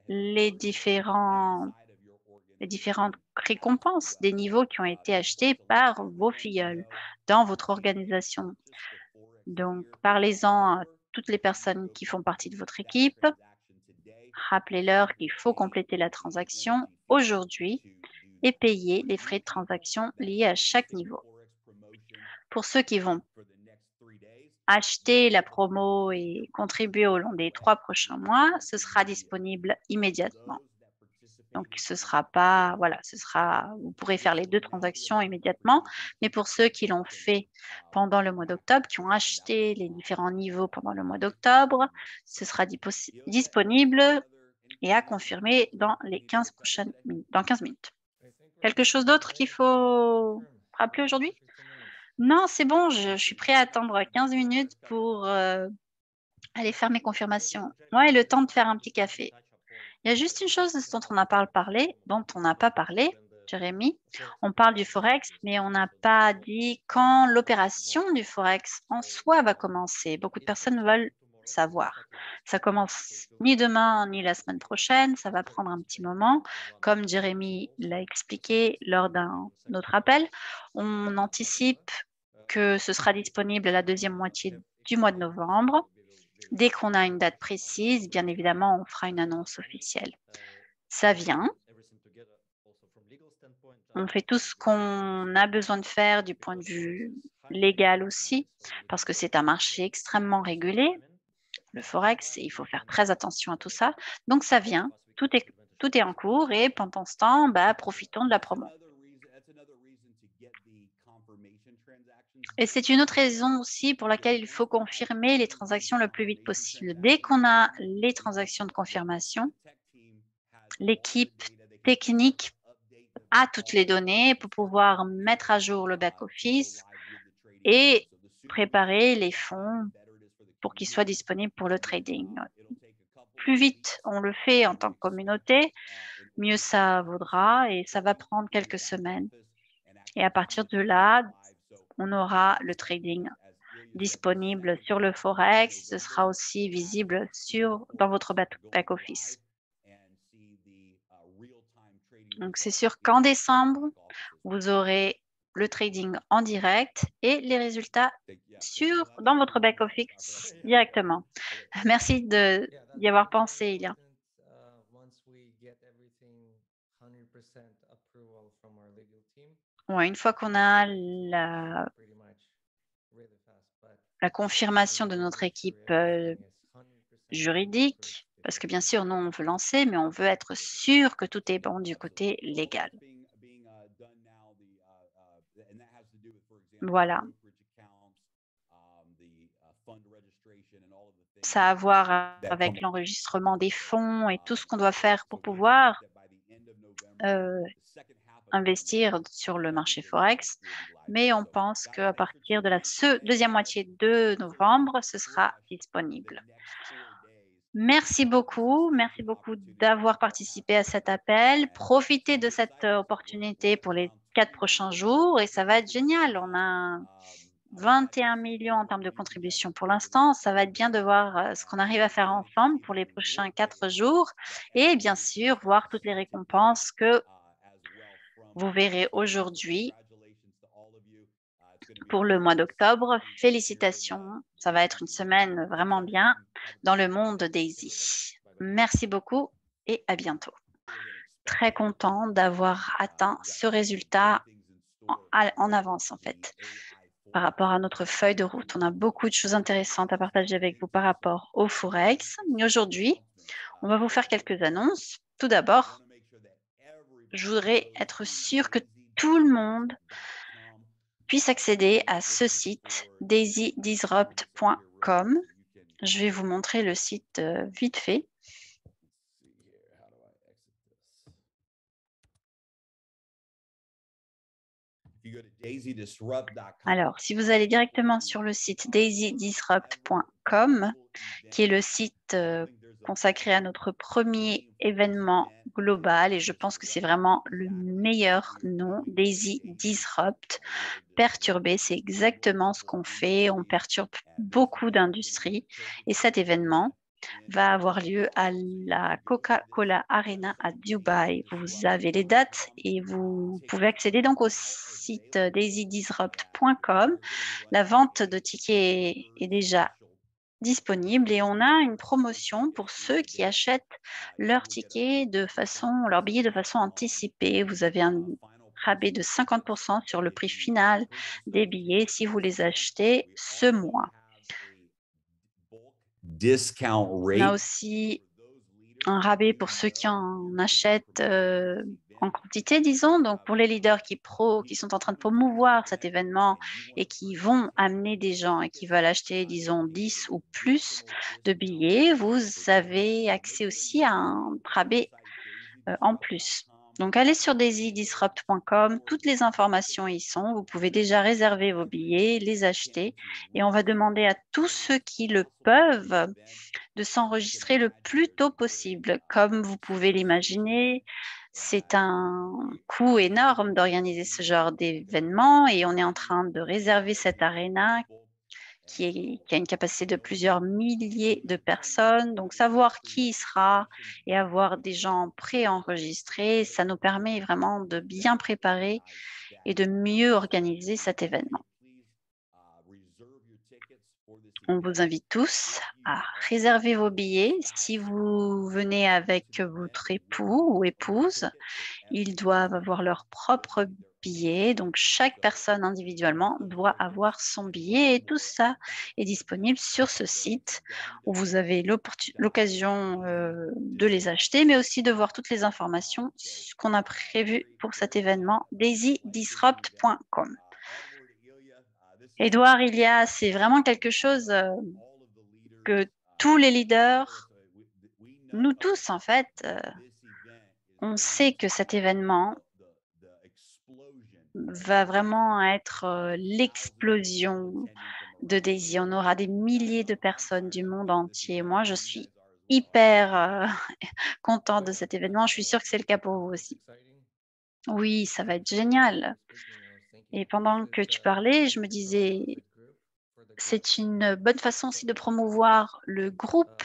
les différentes récompenses des niveaux qui ont été achetés par vos filleuls dans votre organisation. Donc, parlez-en à toutes les personnes qui font partie de votre équipe. Rappelez-leur qu'il faut compléter la transaction aujourd'hui et payer les frais de transaction liés à chaque niveau. Pour ceux qui vont acheter la promo et contribuer au long des 3 prochains mois, ce sera disponible immédiatement. Donc, vous pourrez faire les 2 transactions immédiatement, mais pour ceux qui l'ont fait pendant le mois d'octobre, qui ont acheté les différents niveaux pendant le mois d'octobre, ce sera disponible et à confirmer dans les 15 minutes. Quelque chose d'autre qu'il faut rappeler aujourd'hui? Non, c'est bon, je suis prêt à attendre 15 minutes pour aller faire mes confirmations. Ouais, le temps de faire un petit café. Il y a juste une chose dont on n'a pas parlé, Jérémy. On parle du Forex, mais on n'a pas dit quand l'opération du Forex en soi va commencer. Beaucoup de personnes veulent savoir. Ça commence ni demain ni la semaine prochaine, ça va prendre un petit moment. Comme Jérémy l'a expliqué lors d'un autre appel, on anticipe que ce sera disponible à la deuxième moitié du mois de novembre. Dès qu'on a une date précise, bien évidemment, on fera une annonce officielle. Ça vient. On fait tout ce qu'on a besoin de faire du point de vue légal aussi, parce que c'est un marché extrêmement régulé, le Forex, et il faut faire très attention à tout ça. Donc, ça vient. Tout est en cours et pendant ce temps, profitons de la promo. Et c'est une autre raison aussi pour laquelle il faut confirmer les transactions le plus vite possible. Dès qu'on a les transactions de confirmation, l'équipe technique a toutes les données pour pouvoir mettre à jour le back-office et préparer les fonds pour qu'ils soient disponibles pour le trading. Plus vite on le fait en tant que communauté, mieux ça vaudra et ça va prendre quelques semaines. Et à partir de là, on aura le trading disponible sur le Forex. Ce sera aussi visible dans votre back-office. Donc, c'est sûr qu'en décembre, vous aurez le trading en direct et les résultats dans votre back-office directement. Merci d'y avoir pensé, Ilia. Ouais, une fois qu'on a la confirmation de notre équipe juridique, parce que bien sûr, nous, on veut lancer, mais on veut être sûr que tout est bon du côté légal. Voilà. Ça a à voir avec l'enregistrement des fonds et tout ce qu'on doit faire pour pouvoir investir sur le marché Forex. Mais on pense qu'à partir de la deuxième moitié de novembre, ce sera disponible. Merci beaucoup d'avoir participé à cet appel. Profitez de cette opportunité pour les 4 prochains jours et ça va être génial. On a 21 millions en termes de contribution pour l'instant. Ça va être bien de voir ce qu'on arrive à faire ensemble pour les prochains 4 jours et bien sûr voir toutes les récompenses que vous verrez aujourd'hui pour le mois d'octobre. Félicitations, ça va être une semaine vraiment bien dans le monde Daisy. Merci beaucoup et à bientôt. Très content d'avoir atteint ce résultat en avance en fait. Par rapport à notre feuille de route, on a beaucoup de choses intéressantes à partager avec vous par rapport au Forex. Mais aujourd'hui, on va vous faire quelques annonces. Tout d'abord, je voudrais être sûre que tout le monde puissent accéder à ce site daisydisrupt.com. Je vais vous montrer le site vite fait. Alors, si vous allez directement sur le site daisydisrupt.com, qui est le site consacré à notre premier événement global, et je pense que c'est vraiment le meilleur nom, Daisy Disrupt. Perturber, c'est exactement ce qu'on fait. On perturbe beaucoup d'industries. Et cet événement va avoir lieu à la Coca-Cola Arena à Dubaï. Vous avez les dates et vous pouvez accéder donc au site daisydisrupt.com. La vente de tickets est déjà disponible et on a une promotion pour ceux qui achètent leurs billets de façon anticipée. Vous avez un rabais de 50% sur le prix final des billets si vous les achetez ce mois. On a aussi un rabais pour ceux qui en achètent en quantité, disons. Donc, pour les leaders qui sont en train de promouvoir cet événement et qui vont amener des gens et qui veulent acheter, disons, 10 ou plus de billets, vous avez accès aussi à un rabais en plus. Donc, allez sur daisydisrupt.com, toutes les informations y sont. Vous pouvez déjà réserver vos billets, les acheter et on va demander à tous ceux qui le peuvent de s'enregistrer le plus tôt possible. Comme vous pouvez l'imaginer, c'est un coût énorme d'organiser ce genre d'événement et on est en train de réserver cette arena qui a une capacité de plusieurs milliers de personnes. Donc, savoir qui y sera et avoir des gens préenregistrés, ça nous permet vraiment de bien préparer et de mieux organiser cet événement. On vous invite tous à réserver vos billets. Si vous venez avec votre époux ou épouse, ils doivent avoir leur propre billet. Donc, chaque personne individuellement doit avoir son billet et tout ça est disponible sur ce site où vous avez l'occasion de les acheter, mais aussi de voir toutes les informations qu'on a prévues pour cet événement, daisydisrupt.com. Édouard, c'est vraiment quelque chose que tous les leaders, nous tous en fait, on sait que cet événement va vraiment être l'explosion de Daisy. On aura des milliers de personnes du monde entier. Moi, je suis hyper contente de cet événement. Je suis sûre que c'est le cas pour vous aussi. Oui, ça va être génial. Et pendant que tu parlais, je me disais, c'est une bonne façon aussi de promouvoir le groupe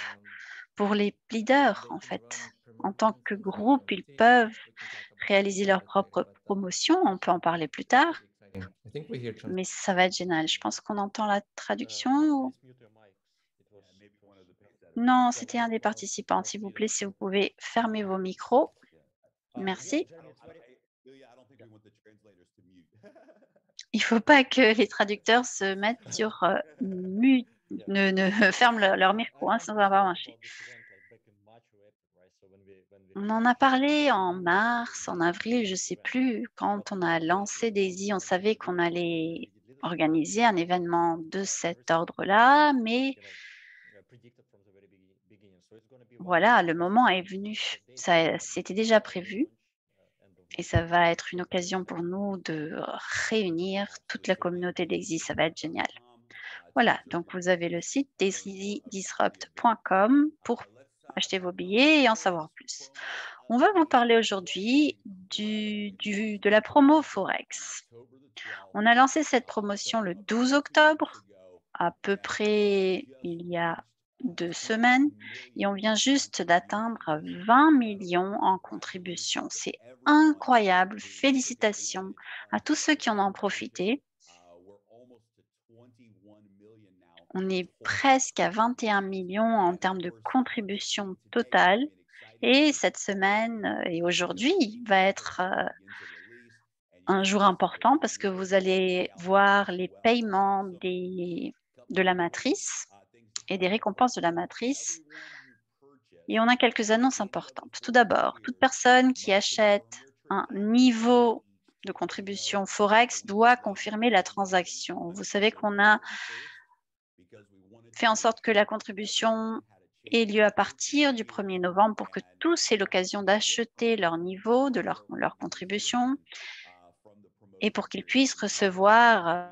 pour les leaders, en fait. En tant que groupe, ils peuvent réaliser leur propre promotion. On peut en parler plus tard, mais ça va être génial. Je pense qu'on entend la traduction. Non, c'était un des participants. S'il vous plaît, si vous pouvez fermer vos micros. Merci. Il ne faut pas que les traducteurs se mettent sur mute, ne ferment leur micro, sinon ça ne va pas marcher. On en a parlé en mars, en avril, je ne sais plus. Quand on a lancé Daisy, on savait qu'on allait organiser un événement de cet ordre-là, mais voilà, le moment est venu. C'était déjà prévu et ça va être une occasion pour nous de réunir toute la communauté Daisy. Ça va être génial. Voilà, donc vous avez le site daisydisrupt.com pour acheter vos billets et en savoir plus. On va vous parler aujourd'hui de la promo Forex. On a lancé cette promotion le 12 octobre, à peu près il y a 2 semaines, et on vient juste d'atteindre 20 millions en contribution. C'est incroyable. Félicitations à tous ceux qui en ont profité. On est presque à 21 millions en termes de contribution totale. Et cette semaine et aujourd'hui va être un jour important parce que vous allez voir les paiements de la matrice et des récompenses de la matrice. Et on a quelques annonces importantes. Tout d'abord, toute personne qui achète un niveau de contribution Forex doit confirmer la transaction. Vous savez qu'on a fait en sorte que la contribution ait lieu à partir du 1er novembre pour que tous aient l'occasion d'acheter leur niveau de leur contribution et pour qu'ils puissent recevoir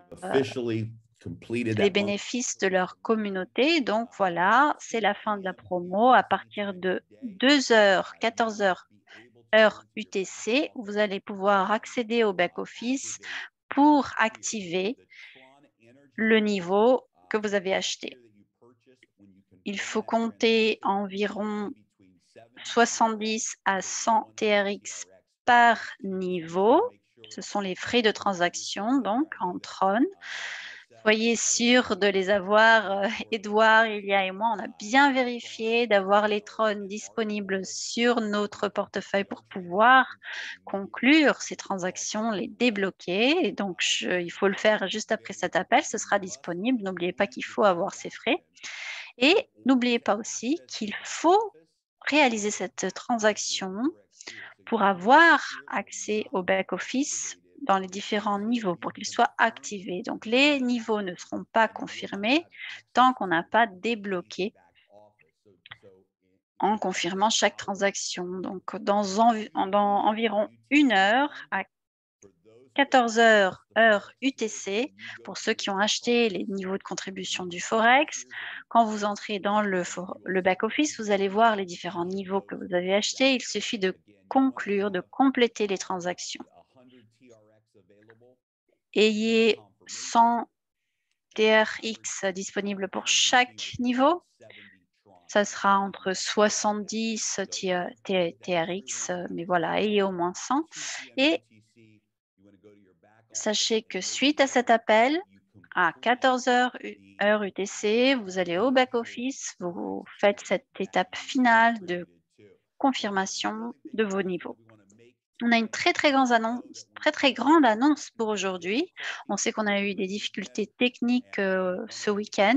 les bénéfices de leur communauté. Donc voilà, c'est la fin de la promo. À partir de 2h, 14h, heure UTC, vous allez pouvoir accéder au back-office pour activer le niveau que vous avez acheté. Il faut compter environ 70 à 100 TRX par niveau. Ce sont les frais de transaction, donc en Tron. Soyez sûr de les avoir. Edouard, Ilia et moi, on a bien vérifié d'avoir les Tron disponibles sur notre portefeuille pour pouvoir conclure ces transactions, les débloquer. Et donc, il faut le faire juste après cet appel. Ce sera disponible. N'oubliez pas qu'il faut avoir ces frais. Et n'oubliez pas aussi qu'il faut réaliser cette transaction pour avoir accès au back-office dans les différents niveaux pour qu'ils soient activés. Donc, les niveaux ne seront pas confirmés tant qu'on n'a pas débloqué en confirmant chaque transaction. Donc, dans environ 1 heure, à 14h, heure UTC, pour ceux qui ont acheté les niveaux de contribution du Forex, quand vous entrez dans le back-office, vous allez voir les différents niveaux que vous avez achetés. Il suffit de conclure, de compléter les transactions. Ayez 100 TRX disponibles pour chaque niveau. Ça sera entre 70 TRX, mais voilà, ayez au moins 100. Et sachez que suite à cet appel, à 14h heure UTC, vous allez au back-office, vous faites cette étape finale de confirmation de vos niveaux. On a une très grande annonce pour aujourd'hui. On sait qu'on a eu des difficultés techniques ce week-end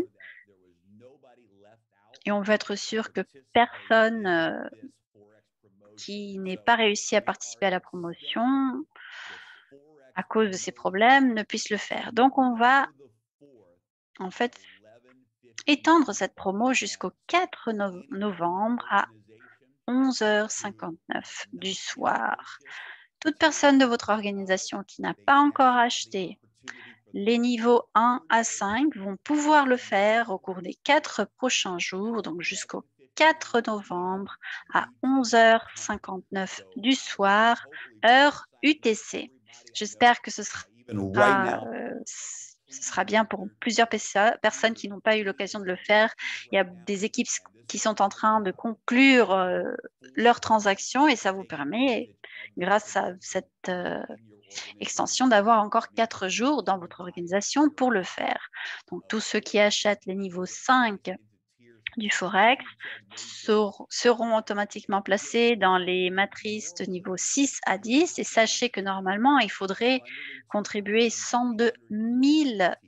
et on veut être sûr que personne qui n'ait pas réussi à participer à la promotion à cause de ces problèmes ne puisse le faire. Donc, on va en fait étendre cette promo jusqu'au 4 novembre à 11h59 du soir. Toute personne de votre organisation qui n'a pas encore acheté les niveaux 1 à 5 vont pouvoir le faire au cours des 4 prochains jours, donc jusqu'au 4 novembre à 11h59 du soir, heure UTC. J'espère que ce sera bien pour plusieurs personnes qui n'ont pas eu l'occasion de le faire. Il y a des équipes qui sont en train de conclure leurs transactions et ça vous permet, grâce à cette extension, d'avoir encore 4 jours dans votre organisation pour le faire. Donc, tous ceux qui achètent les niveaux 5 du Forex seront automatiquement placés dans les matrices de niveau 6 à 10 et sachez que normalement, il faudrait contribuer 102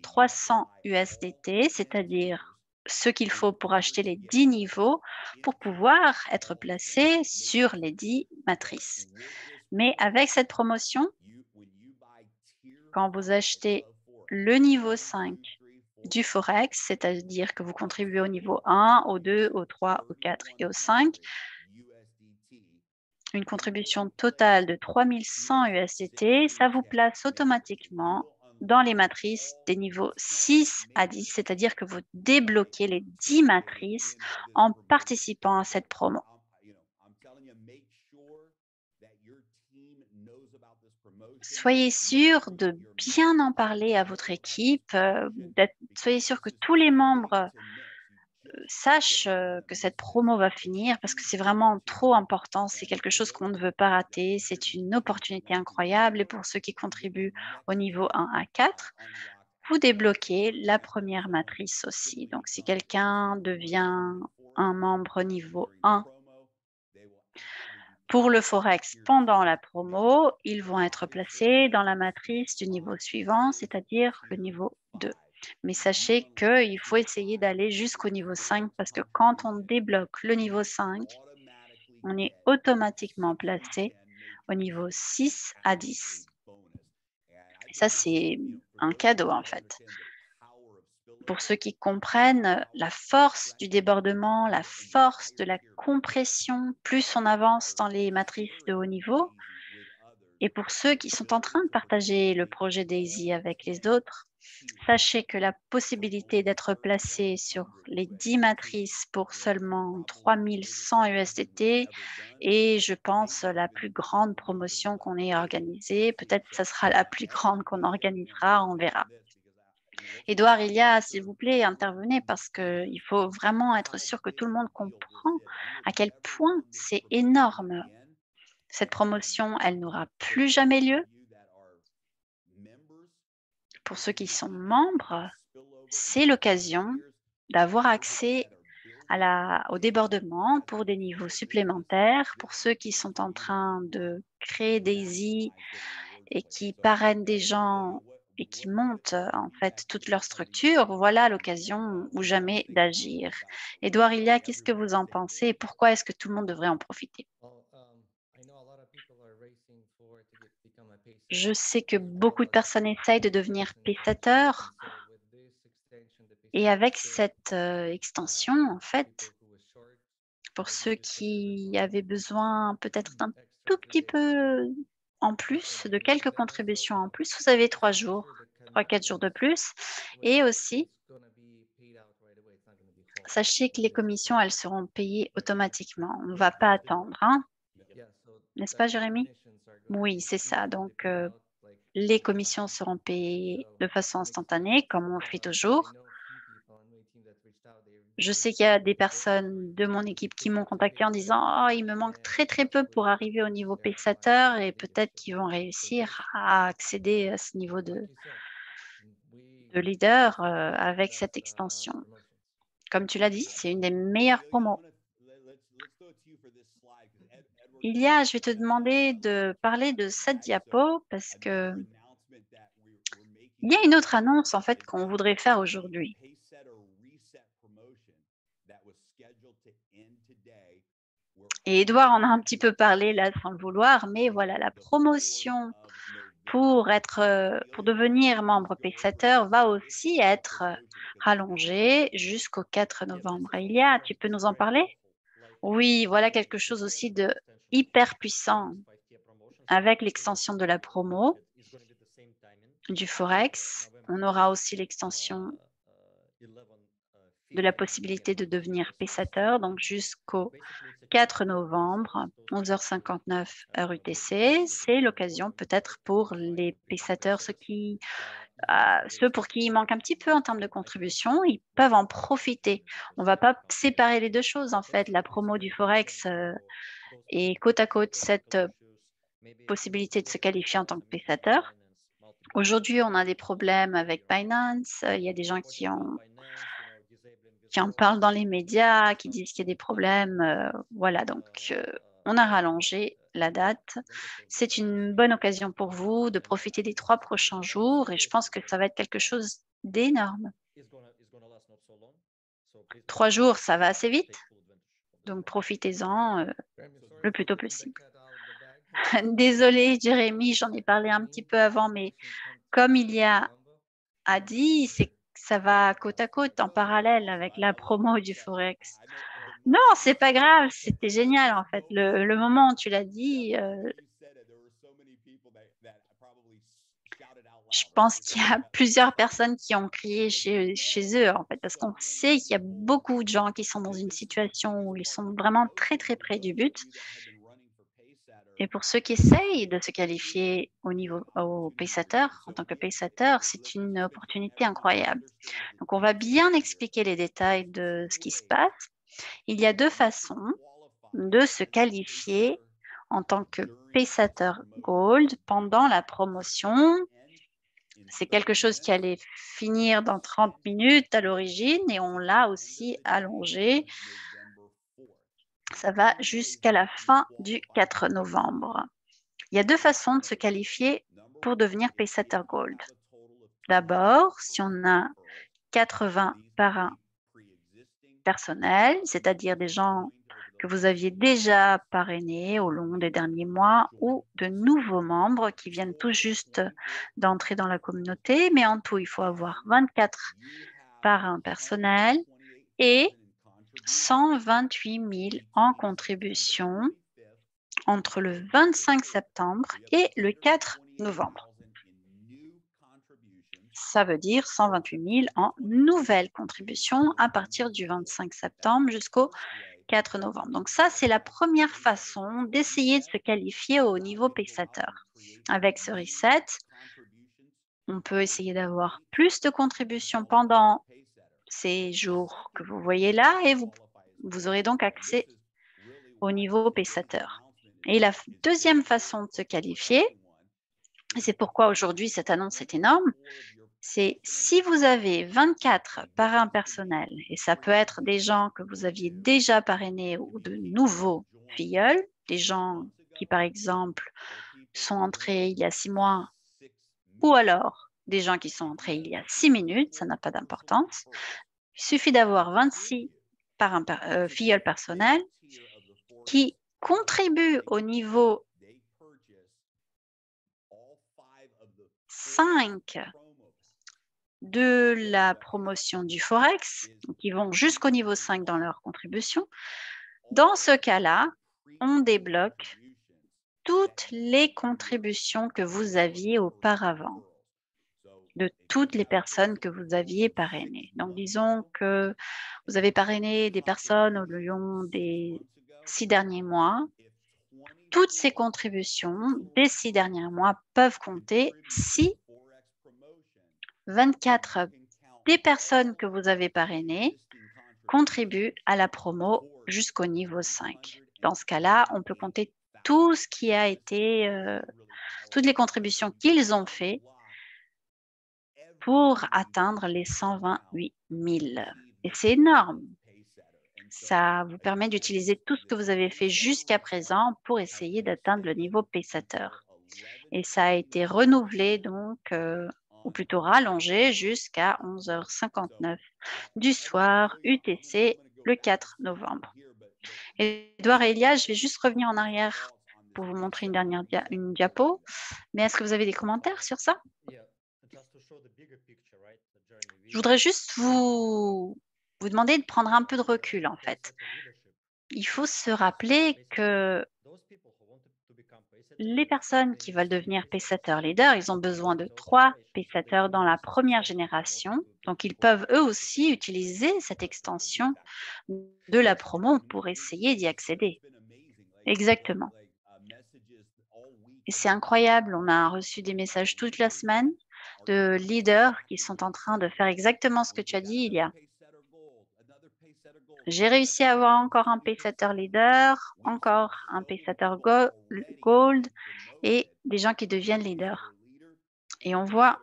300 USDT, c'est-à-dire ce qu'il faut pour acheter les 10 niveaux pour pouvoir être placé sur les 10 matrices. Mais avec cette promotion, quand vous achetez le niveau 5 du Forex, c'est-à-dire que vous contribuez au niveau 1, au 2, au 3, au 4 et au 5, une contribution totale de 3100 USDT, ça vous place automatiquement dans les matrices des niveaux 6 à 10, c'est-à-dire que vous débloquez les 10 matrices en participant à cette promo. Soyez sûr de bien en parler à votre équipe, soyez sûr que tous les membres sachent que cette promo va finir parce que c'est vraiment trop important, c'est quelque chose qu'on ne veut pas rater, c'est une opportunité incroyable et pour ceux qui contribuent au niveau 1 à 4, vous débloquez la première matrice aussi. Donc si quelqu'un devient un membre niveau 1 pour le Forex pendant la promo, ils vont être placés dans la matrice du niveau suivant, c'est-à-dire le niveau 2. Mais sachez qu'il faut essayer d'aller jusqu'au niveau 5 parce que quand on débloque le niveau 5, on est automatiquement placé au niveau 6 à 10. Ça, c'est un cadeau, en fait. Pour ceux qui comprennent la force du débordement, la force de la compression, plus on avance dans les matrices de haut niveau, et pour ceux qui sont en train de partager le projet DAISY avec les autres, sachez que la possibilité d'être placé sur les 10 matrices pour seulement 3100 USDT est, je pense, la plus grande promotion qu'on ait organisée. Peut-être que ce sera la plus grande qu'on organisera, on verra. Édouard, s'il vous plaît, intervenez parce qu'il faut vraiment être sûr que tout le monde comprend à quel point c'est énorme. Cette promotion, elle n'aura plus jamais lieu. Pour ceux qui sont membres, c'est l'occasion d'avoir accès au débordement pour des niveaux supplémentaires. Pour ceux qui sont en train de créer DAISY et qui parrainent des gens et qui montent en fait toute leur structure, voilà l'occasion ou jamais d'agir. Édouard, qu'est-ce que vous en pensez et pourquoi est-ce que tout le monde devrait en profiter? Je sais que beaucoup de personnes essayent de devenir paysateurs et avec cette extension, en fait, pour ceux qui avaient besoin peut-être d'un tout petit peu en plus, de quelques contributions en plus, vous avez 3 jours, 3-4 jours de plus. Et aussi, sachez que les commissions, elles seront payées automatiquement. On ne va pas attendre, hein? N'est-ce pas, Jérémy? Oui, c'est ça. Donc, les commissions seront payées de façon instantanée, comme on le fait toujours. Je sais qu'il y a des personnes de mon équipe qui m'ont contacté en disant « Oh, il me manque très très peu pour arriver au niveau paysatteur et peut-être qu'ils vont réussir à accéder à ce niveau de leader avec cette extension. » Comme tu l'as dit, c'est une des meilleures promos. Je vais te demander de parler de cette diapo parce que il y a une autre annonce en fait qu'on voudrait faire aujourd'hui. Et Edouard en a un petit peu parlé là sans le vouloir, mais voilà, la promotion pour devenir membre Paysater va aussi être rallongée jusqu'au 4 novembre. Tu peux nous en parler? Oui, voilà quelque chose aussi de hyper puissant avec l'extension de la promo du Forex. On aura aussi l'extension de la possibilité de devenir Paysater, donc jusqu'au 4 novembre, 11h59 heure UTC. C'est l'occasion peut-être pour les Paysaters, ceux pour qui il manque un petit peu en termes de contribution, ils peuvent en profiter. On ne va pas séparer les deux choses en fait. La promo du Forex et côte à côte cette possibilité de se qualifier en tant que Paysater. Aujourd'hui, on a des problèmes avec Binance. Il y a des gens qui en parlent dans les médias, qui disent qu'il y a des problèmes. Voilà, donc on a rallongé la date. C'est une bonne occasion pour vous de profiter des 3 prochains jours et je pense que ça va être quelque chose d'énorme. 3 jours, ça va assez vite, donc profitez-en le plus tôt possible. Désolée, Jérémy, j'en ai parlé un petit peu avant, mais comme a dit, ça va côte à côte en parallèle avec la promo du Forex. Non, c'est pas grave, c'était génial en fait. Le moment où tu l'as dit, je pense qu'il y a plusieurs personnes qui ont crié chez eux en fait, parce qu'on sait qu'il y a beaucoup de gens qui sont dans une situation où ils sont vraiment très très près du but. Et pour ceux qui essayent de se qualifier au Paysater, en tant que Paysater, c'est une opportunité incroyable. Donc, on va bien expliquer les détails de ce qui se passe. Il y a 2 façons de se qualifier en tant que Paysater Gold pendant la promotion. C'est quelque chose qui allait finir dans 30 minutes à l'origine et on l'a aussi allongé. Ça va jusqu'à la fin du 4 novembre. Il y a 2 façons de se qualifier pour devenir Paysater Gold. D'abord, si on a 80 parrains personnels, c'est-à-dire des gens que vous aviez déjà parrainé au long des derniers mois ou de nouveaux membres qui viennent tout juste d'entrer dans la communauté. Mais en tout, il faut avoir 24 parrains personnels et 128 000 en contribution entre le 25 septembre et le 4 novembre. Ça veut dire 128 000 en nouvelles contributions à partir du 25 septembre jusqu'au 4 novembre. Donc ça, c'est la première façon d'essayer de se qualifier au niveau Pacesetter. Avec ce reset, on peut essayer d'avoir plus de contributions pendant ces jours que vous voyez là et vous aurez donc accès au niveau Pacesetter. Et la deuxième façon de se qualifier, et c'est pourquoi aujourd'hui cette annonce est énorme, c'est si vous avez 24 parrains personnels, et ça peut être des gens que vous aviez déjà parrainés ou de nouveaux filleuls, des gens qui par exemple sont entrés il y a 6 mois, ou alors des gens qui sont entrés il y a 6 minutes, ça n'a pas d'importance. Il suffit d'avoir 26 parrains filleuls personnels qui contribuent au niveau 5 de la promotion du Forex, qui vont jusqu'au niveau 5 dans leur contribution. Dans ce cas-là, on débloque toutes les contributions que vous aviez auparavant, de toutes les personnes que vous aviez parrainées. Donc, disons que vous avez parrainé des personnes au long des 6 derniers mois. Toutes ces contributions des 6 derniers mois peuvent compter si 24 des personnes que vous avez parrainées contribuent à la promo jusqu'au niveau 5. Dans ce cas-là, on peut compter tout ce qui a été, toutes les contributions qu'ils ont fait pour atteindre les 128 000. Et c'est énorme. Ça vous permet d'utiliser tout ce que vous avez fait jusqu'à présent pour essayer d'atteindre le niveau Pacesetter. Et ça a été renouvelé donc, ou plutôt rallongé jusqu'à 11h59 du soir UTC le 4 novembre. Edouard et Elia, je vais juste revenir en arrière pour vous montrer une dernière diapo. Mais est-ce que vous avez des commentaires sur ça? Je voudrais juste vous demander de prendre un peu de recul en fait. Il faut se rappeler que les personnes qui veulent devenir Pacesetter Leader, ils ont besoin de 3 Pacesetters dans la première génération. Donc, ils peuvent eux aussi utiliser cette extension de la promo pour essayer d'y accéder. Exactement. Et c'est incroyable, on a reçu des messages toute la semaine de leaders qui sont en train de faire exactement ce que tu as dit, Ilia. J'ai réussi à avoir encore un Pacesetter Leader, encore un Pacesetter Gold et des gens qui deviennent leaders. Et on voit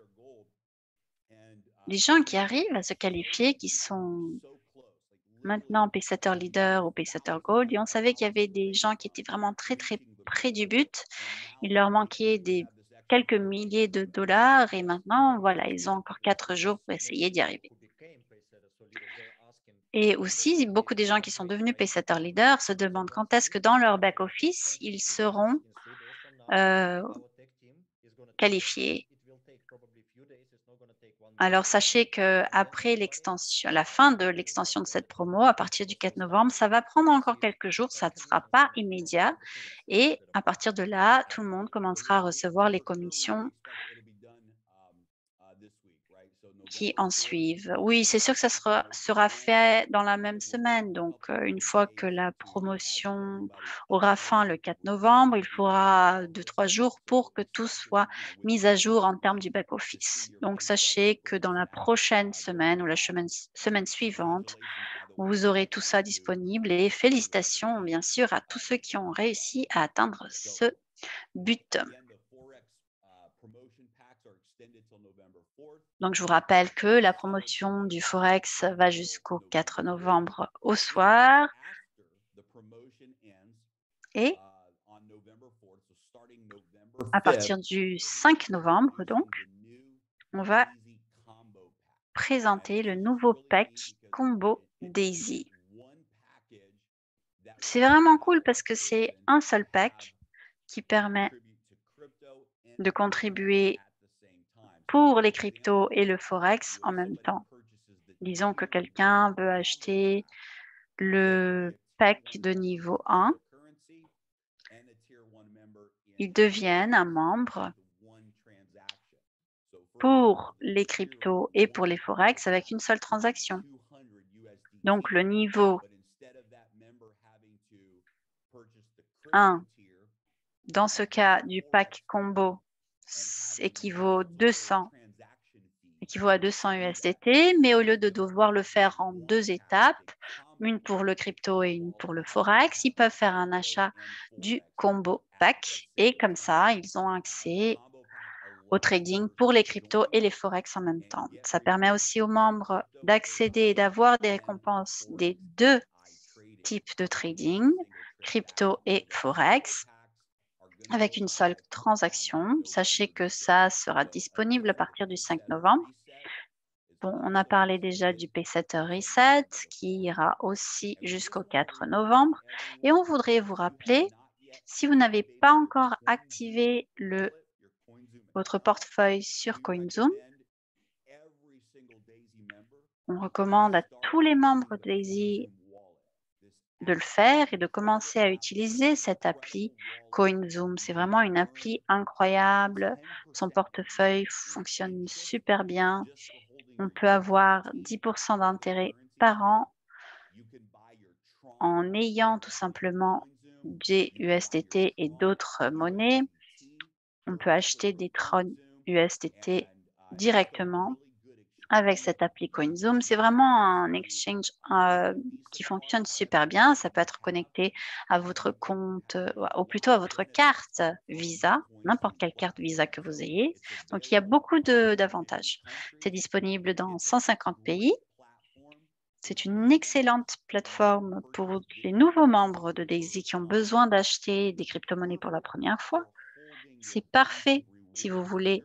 des gens qui arrivent à se qualifier, qui sont maintenant Pacesetter Leader ou Pacesetter Gold. Et on savait qu'il y avait des gens qui étaient vraiment très, très près du but. Il leur manquait quelques milliers de dollars. Et maintenant, voilà, ils ont encore 4 jours pour essayer d'y arriver. Et aussi, beaucoup des gens qui sont devenus Pacesetter Leader se demandent quand est-ce que dans leur back-office, ils seront qualifiés. Alors, sachez qu'après l'extension, la fin de l'extension de cette promo, à partir du 4 novembre, ça va prendre encore quelques jours, ça ne sera pas immédiat. Et à partir de là, tout le monde commencera à recevoir les commissions qui en suivent. Oui, c'est sûr que ça sera fait dans la même semaine. Donc, une fois que la promotion aura fin le 4 novembre, il faudra 2-3 jours pour que tout soit mis à jour en termes du back-office. Donc, sachez que dans la prochaine semaine ou la semaine suivante, vous aurez tout ça disponible. Et félicitations, bien sûr, à tous ceux qui ont réussi à atteindre ce but. Donc, je vous rappelle que la promotion du Forex va jusqu'au 4 novembre au soir. Et à partir du 5 novembre, donc, on va présenter le nouveau pack Combo Daisy. C'est vraiment cool parce que c'est un seul pack qui permet de contribuer pour les cryptos et le forex en même temps. Disons que quelqu'un veut acheter le pack de niveau 1, ils deviennent un membre pour les cryptos et pour les forex avec une seule transaction. Donc le niveau 1, dans ce cas du pack combo, équivaut à 200 USDT, mais au lieu de devoir le faire en 2 étapes, une pour le crypto et une pour le forex, ils peuvent faire un achat du combo pack et comme ça, ils ont accès au trading pour les cryptos et les forex en même temps. Ça permet aussi aux membres d'accéder et d'avoir des récompenses des 2 types de trading, crypto et forex, avec une seule transaction. Sachez que ça sera disponible à partir du 5 novembre. Bon, on a parlé déjà du Paysetter Reset qui ira aussi jusqu'au 4 novembre. Et on voudrait vous rappeler, si vous n'avez pas encore activé votre portefeuille sur CoinZoom, on recommande à tous les membres de Daisy de le faire et de commencer à utiliser cette appli CoinZoom. C'est vraiment une appli incroyable. Son portefeuille fonctionne super bien. On peut avoir 10% d'intérêt par an en ayant tout simplement des USDT et d'autres monnaies. On peut acheter des Tron USDT directement avec cette appli CoinZoom. C'est vraiment un exchange qui fonctionne super bien. Ça peut être connecté à votre compte, ou plutôt à votre carte Visa, n'importe quelle carte Visa que vous ayez. Donc, il y a beaucoup d'avantages. C'est disponible dans 150 pays. C'est une excellente plateforme pour les nouveaux membres de Daisy qui ont besoin d'acheter des crypto-monnaies pour la première fois. C'est parfait si vous voulez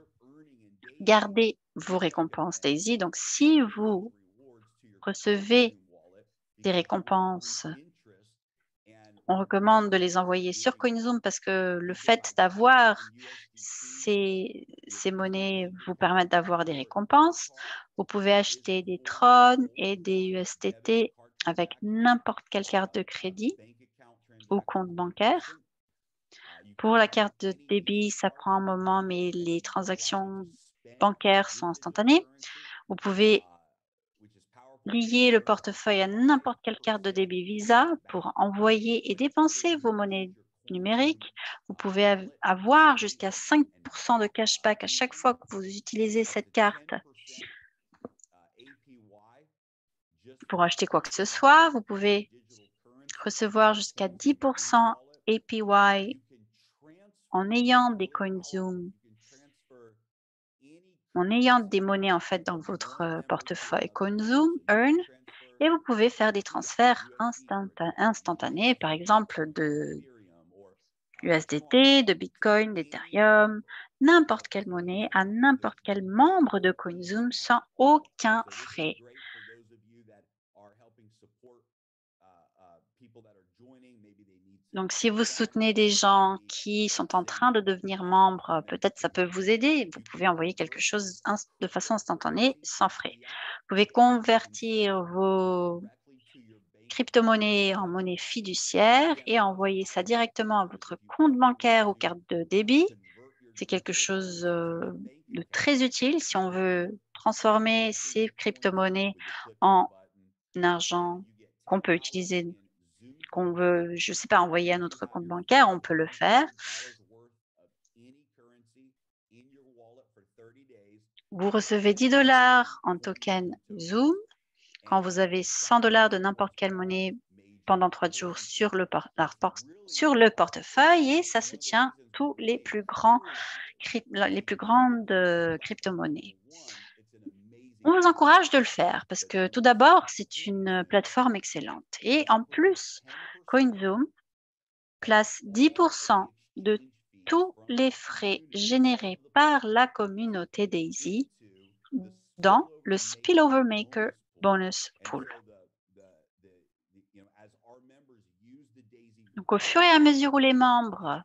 garder vos récompenses Daisy. Donc, si vous recevez des récompenses, on recommande de les envoyer sur CoinZoom parce que le fait d'avoir ces monnaies vous permet d'avoir des récompenses. Vous pouvez acheter des Tron et des USDT avec n'importe quelle carte de crédit ou compte bancaire. Pour la carte de débit, ça prend un moment, mais les transactions bancaires sont instantanées. Vous pouvez lier le portefeuille à n'importe quelle carte de débit Visa pour envoyer et dépenser vos monnaies numériques. Vous pouvez avoir jusqu'à 5% de cashback à chaque fois que vous utilisez cette carte pour acheter quoi que ce soit. Vous pouvez recevoir jusqu'à 10% APY en ayant des CoinZoom, en ayant des monnaies en fait dans votre portefeuille CoinZoom Earn, et vous pouvez faire des transferts instantanés, par exemple de USDT, de Bitcoin, d'Ethereum, n'importe quelle monnaie à n'importe quel membre de CoinZoom sans aucun frais. Donc, si vous soutenez des gens qui sont en train de devenir membres, peut-être ça peut vous aider. Vous pouvez envoyer quelque chose de façon instantanée, sans frais. Vous pouvez convertir vos crypto-monnaies en monnaie fiduciaire et envoyer ça directement à votre compte bancaire ou carte de débit. C'est quelque chose de très utile si on veut transformer ces crypto-monnaies en argent qu'on peut utiliser, qu'on veut, je ne sais pas, envoyer à notre compte bancaire, on peut le faire. Vous recevez 10 $ en token Zoom quand vous avez 100 $ de n'importe quelle monnaie pendant 3 jours sur le portefeuille et ça se tient tous les plus grandes crypto-monnaies. On vous encourage de le faire parce que tout d'abord, c'est une plateforme excellente. Et en plus, CoinZoom place 10% de tous les frais générés par la communauté Daisy dans le Spillover Maker Bonus Pool. Donc, au fur et à mesure où les membres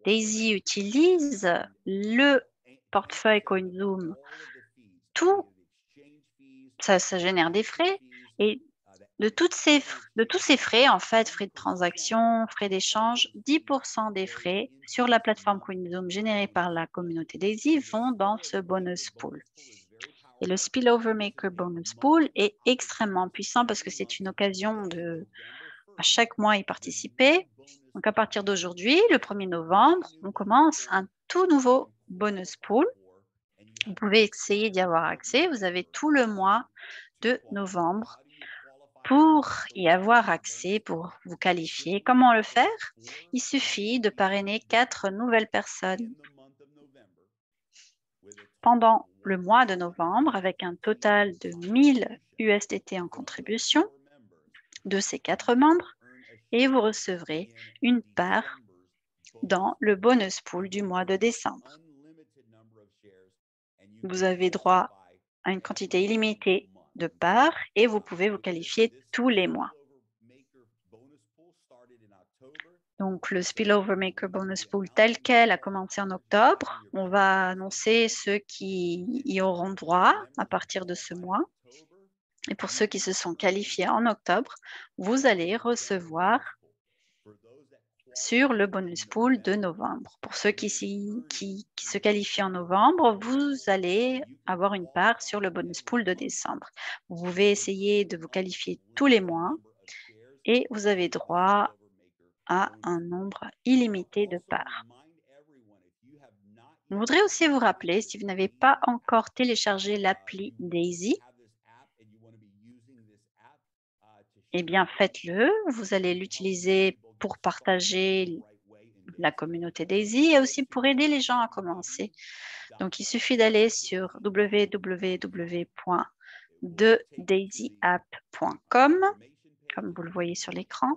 Daisy utilisent le portefeuille CoinZoom, tout ça génère des frais et de tous ces frais, en fait, frais de transaction, frais d'échange, 10% des frais sur la plateforme CoinZoom générés par la communauté Daisy vont dans ce bonus pool. Et le Spillover Maker Bonus Pool est extrêmement puissant parce que c'est une occasion de, à chaque mois, y participer. Donc, à partir d'aujourd'hui, le 1er novembre, on commence un tout nouveau bonus pool. Vous pouvez essayer d'y avoir accès. Vous avez tout le mois de novembre pour y avoir accès, pour vous qualifier. Comment le faire? Il suffit de parrainer 4 nouvelles personnes pendant le mois de novembre avec un total de 1000 USDT en contribution de ces 4 membres et vous recevrez une part dans le bonus pool du mois de décembre. Vous avez droit à une quantité illimitée de parts et vous pouvez vous qualifier tous les mois. Donc, le Spillover Maker Bonus Pool tel quel a commencé en octobre. On va annoncer ceux qui y auront droit à partir de ce mois. Et pour ceux qui se sont qualifiés en octobre, vous allez recevoir sur le bonus pool de novembre. Pour ceux qui se qualifient en novembre, vous allez avoir une part sur le bonus pool de décembre. Vous pouvez essayer de vous qualifier tous les mois et vous avez droit à un nombre illimité de parts. Je voudrais aussi vous rappeler, si vous n'avez pas encore téléchargé l'appli Daisy, eh bien faites-le. Vous allez l'utiliser pour partager la communauté Daisy et aussi pour aider les gens à commencer. Donc, il suffit d'aller sur www.thedaisyApp.com, comme vous le voyez sur l'écran.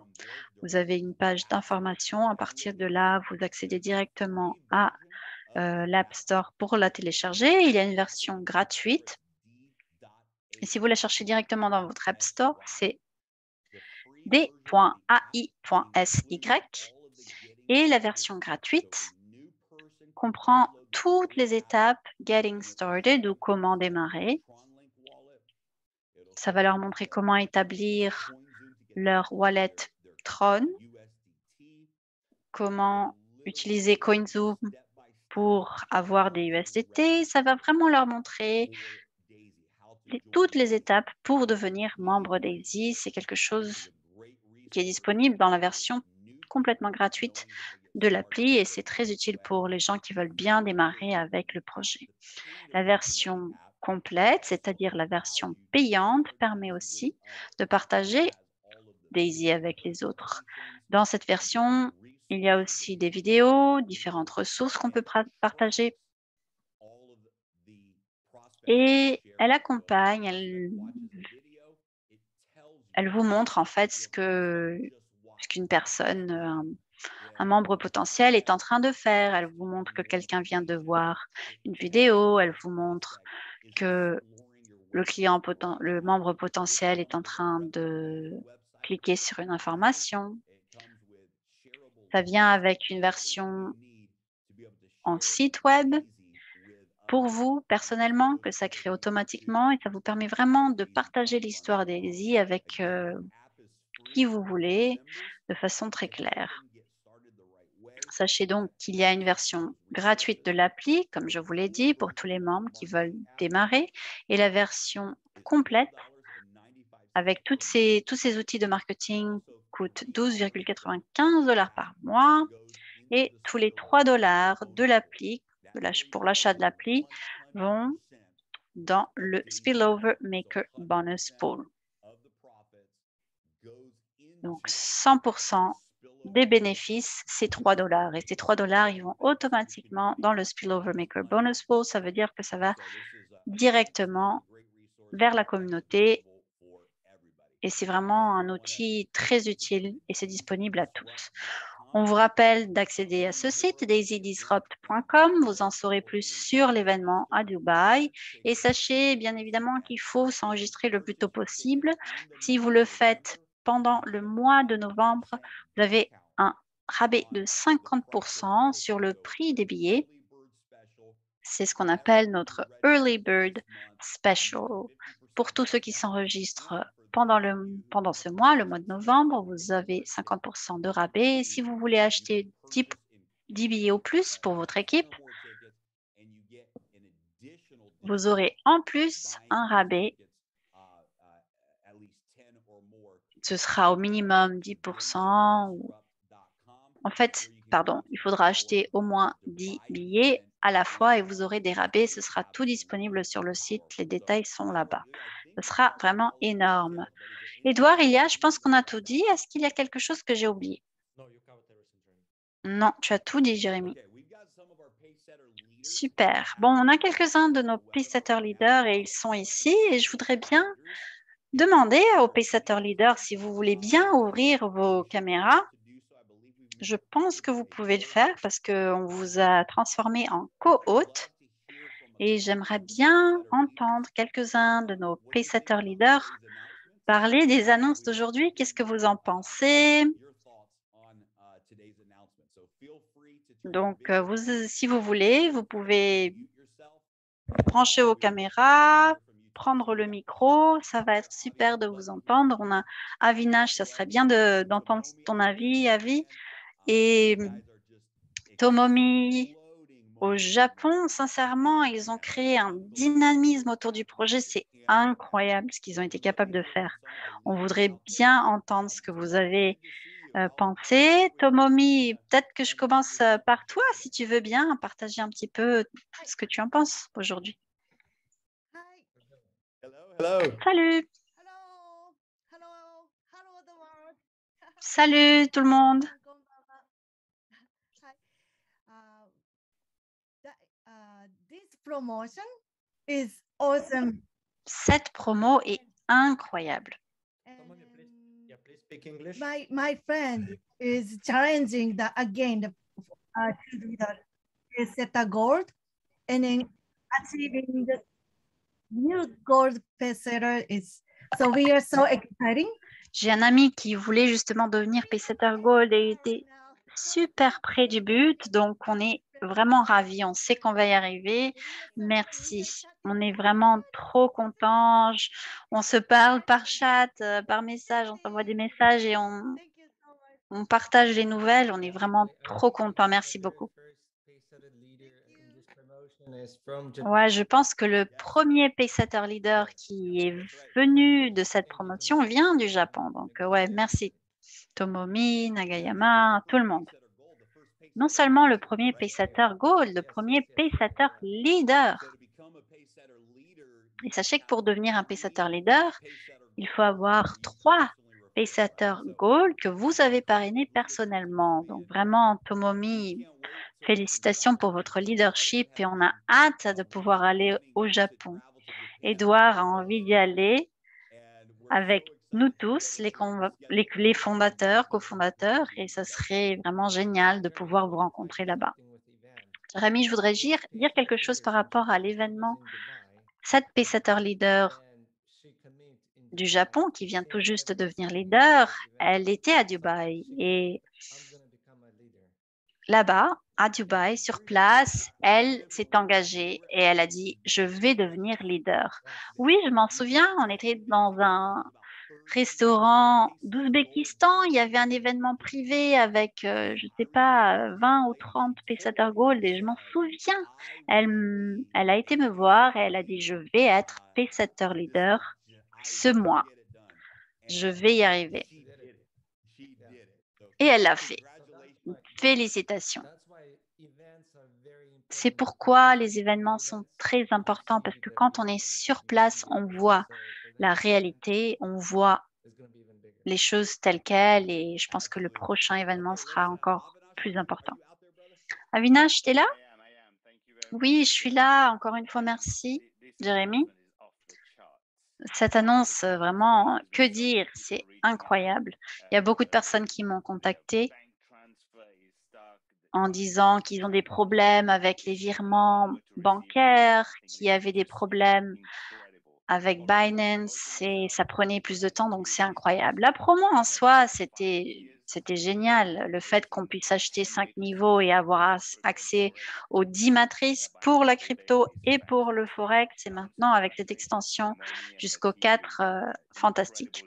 Vous avez une page d'information. À partir de là, vous accédez directement à l'App Store pour la télécharger. Il y a une version gratuite. Et si vous la cherchez directement dans votre App Store, c'est d.ai.sy. Et la version gratuite comprend toutes les étapes Getting Started ou comment démarrer. Ça va leur montrer comment établir leur wallet Tron, comment utiliser CoinZoom pour avoir des USDT. Ça va vraiment leur montrer toutes les étapes pour devenir membre Daisy. C'est quelque chose qui est disponible dans la version complètement gratuite de l'appli et c'est très utile pour les gens qui veulent bien démarrer avec le projet. La version complète, c'est-à-dire la version payante, permet aussi de partager Daisy avec les autres. Dans cette version, il y a aussi des vidéos, différentes ressources qu'on peut partager. Et elle accompagne, elle vous montre en fait ce qu'une personne, un membre potentiel est en train de faire. Elle vous montre que quelqu'un vient de voir une vidéo. Elle vous montre que le membre potentiel est en train de cliquer sur une information. Ça vient avec une version en site web pour vous personnellement que ça crée automatiquement et ça vous permet vraiment de partager l'histoire Daisy avec qui vous voulez de façon très claire. Sachez donc qu'il y a une version gratuite de l'appli, comme je vous l'ai dit, pour tous les membres qui veulent démarrer, et la version complète avec tous ces outils de marketing coûte 12,95 $ par mois et tous les 3 $ de l'appli pour l'achat de l'appli vont dans le Spillover Maker Bonus Pool. Donc 100% des bénéfices, c'est 3 $. Et ces 3 $, ils vont automatiquement dans le Spillover Maker Bonus Pool. Ça veut dire que ça va directement vers la communauté. Et c'est vraiment un outil très utile et c'est disponible à tous. On vous rappelle d'accéder à ce site, daisydisrupt.com. Vous en saurez plus sur l'événement à Dubaï. Et sachez bien évidemment qu'il faut s'enregistrer le plus tôt possible. Si vous le faites pendant le mois de novembre, vous avez un rabais de 50% sur le prix des billets. C'est ce qu'on appelle notre Early Bird Special. Pour tous ceux qui s'enregistrent pendant ce mois, le mois de novembre, vous avez 50% de rabais. Si vous voulez acheter 10 billets au plus pour votre équipe, vous aurez en plus un rabais. Ce sera au minimum 10%. En fait, pardon, il faudra acheter au moins 10 billets à la fois et vous aurez des rabais. Ce sera tout disponible sur le site. Les détails sont là-bas. Ce sera vraiment énorme. Edouard, je pense qu'on a tout dit. Est-ce qu'il y a quelque chose que j'ai oublié? Non, tu as tout dit, Jérémy. Super. Bon, on a quelques-uns de nos Pacesetter leaders et ils sont ici. Et je voudrais bien demander aux Pacesetter leaders si vous voulez bien ouvrir vos caméras. Je pense que vous pouvez le faire parce qu'on vous a transformé en co-hôte. Et j'aimerais bien entendre quelques-uns de nos Pacesetter leaders parler des annonces d'aujourd'hui. Qu'est-ce que vous en pensez? Donc, si vous voulez, vous pouvez brancher vos caméras, prendre le micro. Ça va être super de vous entendre. On a Avinash, ça serait bien d'entendre ton avis, Avi. Et Tomomi, au Japon, sincèrement, ils ont créé un dynamisme autour du projet. C'est incroyable ce qu'ils ont été capables de faire. On voudrait bien entendre ce que vous avez pensé. Tomomi, peut-être que je commence par toi, si tu veux bien partager un petit peu ce que tu en penses aujourd'hui. Hello. Salut! Hello, hello, hello the world. Salut tout le monde! This promotion is awesome. Cette promo est incroyable. My friend is challenging to do the set a goal and then achieving the new gold pacesetter is so we are so exciting. J'ai un ami qui voulait justement devenir Pacesetter Gold et était super près du but, donc on est vraiment ravis. On sait qu'on va y arriver. Merci. On est vraiment trop contents. On se parle par chat, par message, on s'envoie des messages et on partage les nouvelles. On est vraiment trop contents. Merci beaucoup. Ouais, je pense que le premier Pacesetter leader qui est venu de cette promotion vient du Japon. Donc, ouais, merci Tomomi, Nagayama, tout le monde. Non seulement le premier Pacesetter Gold, le premier Pacesetter leader. Et sachez que pour devenir un Pacesetter leader, il faut avoir 3 Pacesetter Gold que vous avez parrainés personnellement. Donc vraiment, Tomomi, félicitations pour votre leadership et on a hâte de pouvoir aller au Japon. Edouard a envie d'y aller avec nous tous, les fondateurs, cofondateurs, et ça serait vraiment génial de pouvoir vous rencontrer là-bas. Rémi, je voudrais dire quelque chose par rapport à l'événement. Cette Pacesetter leader du Japon, qui vient tout juste de devenir leader, elle était à Dubaï. Et là-bas, à Dubaï, sur place, elle s'est engagée et elle a dit « Je vais devenir leader ». Oui, je m'en souviens, on était dans un restaurant d'Ouzbékistan, il y avait un événement privé avec, je ne sais pas, 20 ou 30 Pacesetter Gold et je m'en souviens. Elle a été me voir et elle a dit « Je vais être Pacesetter leader ce mois. Je vais y arriver ». Et elle l'a fait. Félicitations. C'est pourquoi les événements sont très importants parce que quand on est sur place, on voit la réalité, on voit les choses telles quelles et je pense que le prochain événement sera encore plus important. Avinash, tu es là? Oui, je suis là. Encore une fois, merci, Jérémy. Cette annonce, vraiment, que dire? C'est incroyable. Il y a beaucoup de personnes qui m'ont contacté en disant qu'ils ont des problèmes avec les virements bancaires, qu'il y avait des problèmes avec Binance et ça prenait plus de temps, donc c'est incroyable. La promo en soi, c'était C'était génial. Le fait qu'on puisse acheter 5 niveaux et avoir accès aux 10 matrices pour la crypto et pour le Forex, et maintenant avec cette extension jusqu'aux 4, fantastique.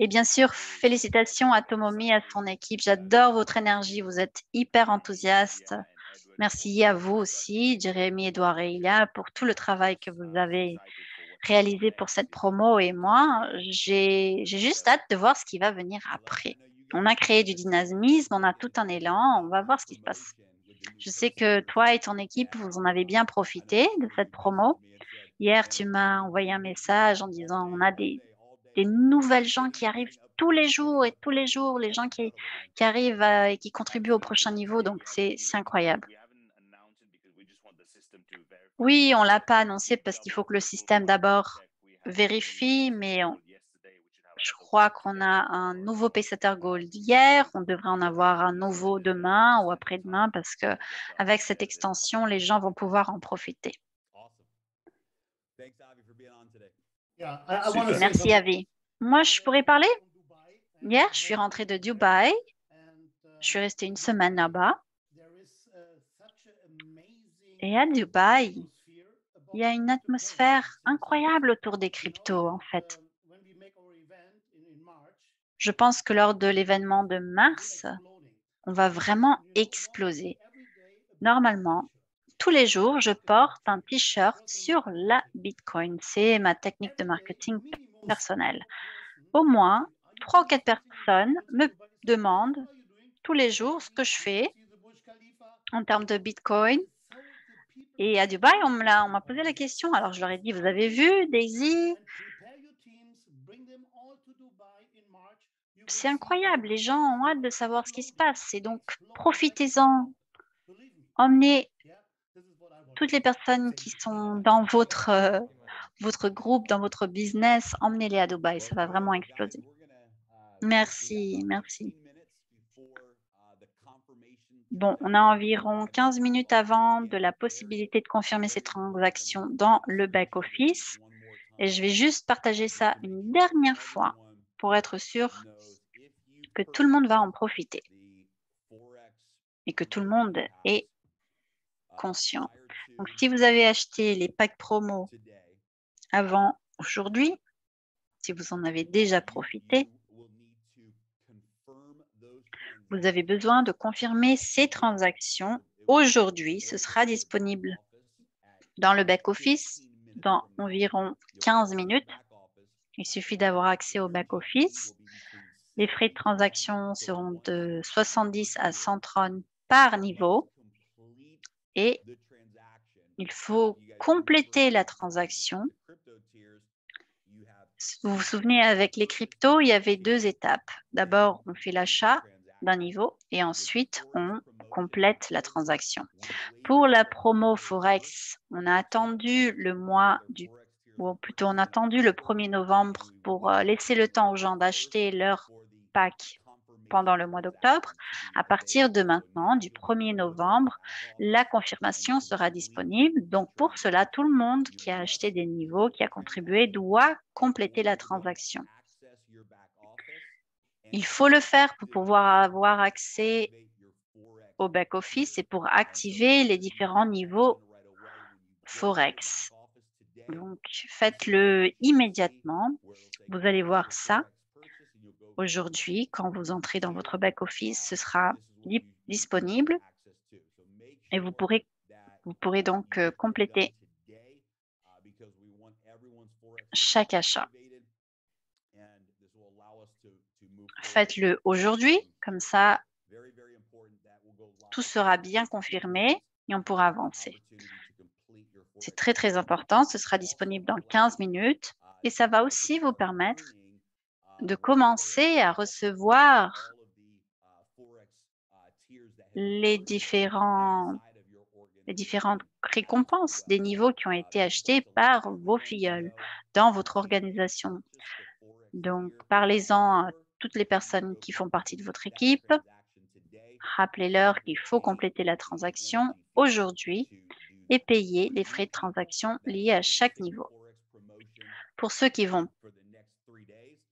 Et bien sûr, félicitations à Tomomi et à son équipe. J'adore votre énergie. Vous êtes hyper enthousiaste. Merci à vous aussi, Jérémy, Edouard et Ilia, pour tout le travail que vous avez réalisé pour cette promo. Et moi, j'ai juste hâte de voir ce qui va venir après. On a créé du dynamisme, on a tout un élan. On va voir ce qui se passe. Je sais que toi et ton équipe, vous en avez bien profité de cette promo. Hier, tu m'as envoyé un message en disant on a des nouvelles gens qui arrivent tous les jours et tous les jours, les gens qui arrivent et qui contribuent au prochain niveau. Donc, c'est incroyable. Oui, on ne l'a pas annoncé parce qu'il faut que le système d'abord vérifie, mais je crois qu'on a un nouveau Paysetter Gold hier. On devrait en avoir un nouveau demain ou après-demain parce que avec cette extension, les gens vont pouvoir en profiter. Yeah, I want to say Merci, something. Avi. Moi, je pourrais parler? Hier, je suis rentrée de Dubaï. Je suis restée une semaine là-bas. Et à Dubaï, il y a une atmosphère incroyable autour des cryptos, en fait. Je pense que lors de l'événement de mars, on va vraiment exploser. Normalement, tous les jours, je porte un t-shirt sur la Bitcoin. C'est ma technique de marketing personnelle. Au moins, 3 ou 4 personnes me demandent tous les jours ce que je fais en termes de Bitcoin. Et à Dubaï, on m'a posé la question. Alors, je leur ai dit, vous avez vu, Daisy? C'est incroyable. Les gens ont hâte de savoir ce qui se passe. Et donc, profitez-en. Emmenez toutes les personnes qui sont dans votre groupe, dans votre business, emmenez-les à Dubaï. Ça va vraiment exploser. Merci, merci. Bon, on a environ 15 minutes avant de la possibilité de confirmer ces transactions dans le back-office. Et je vais juste partager ça une dernière fois pour être sûr que tout le monde va en profiter et que tout le monde est conscient. Donc, si vous avez acheté les packs promo avant aujourd'hui, si vous en avez déjà profité, vous avez besoin de confirmer ces transactions aujourd'hui. Ce sera disponible dans le back-office dans environ 15 minutes. Il suffit d'avoir accès au back-office. Les frais de transaction seront de 70 à 100 tron par niveau et il faut compléter la transaction. Vous vous souvenez, avec les cryptos, il y avait 2 étapes. D'abord, on fait l'achat d'un niveau et ensuite, on complète la transaction. Pour la promo Forex, on a attendu le 1er novembre pour laisser le temps aux gens d'acheter leur pack pendant le mois d'octobre. À partir de maintenant, du 1er novembre, la confirmation sera disponible. Donc, pour cela, tout le monde qui a acheté des niveaux, qui a contribué, doit compléter la transaction. Il faut le faire pour pouvoir avoir accès au back-office et pour activer les différents niveaux Forex. Donc, faites-le immédiatement. Vous allez voir ça aujourd'hui. Quand vous entrez dans votre back-office, ce sera disponible et vous pourrez donc compléter chaque achat. Faites-le aujourd'hui, comme ça, tout sera bien confirmé et on pourra avancer. C'est très, très important. Ce sera disponible dans 15 minutes et ça va aussi vous permettre de commencer à recevoir les différentes récompenses des niveaux qui ont été achetés par vos filleuls dans votre organisation. Donc, parlez-en à toutes les personnes qui font partie de votre équipe. Rappelez-leur qu'il faut compléter la transaction aujourd'hui et payer les frais de transaction liés à chaque niveau. Pour ceux qui vont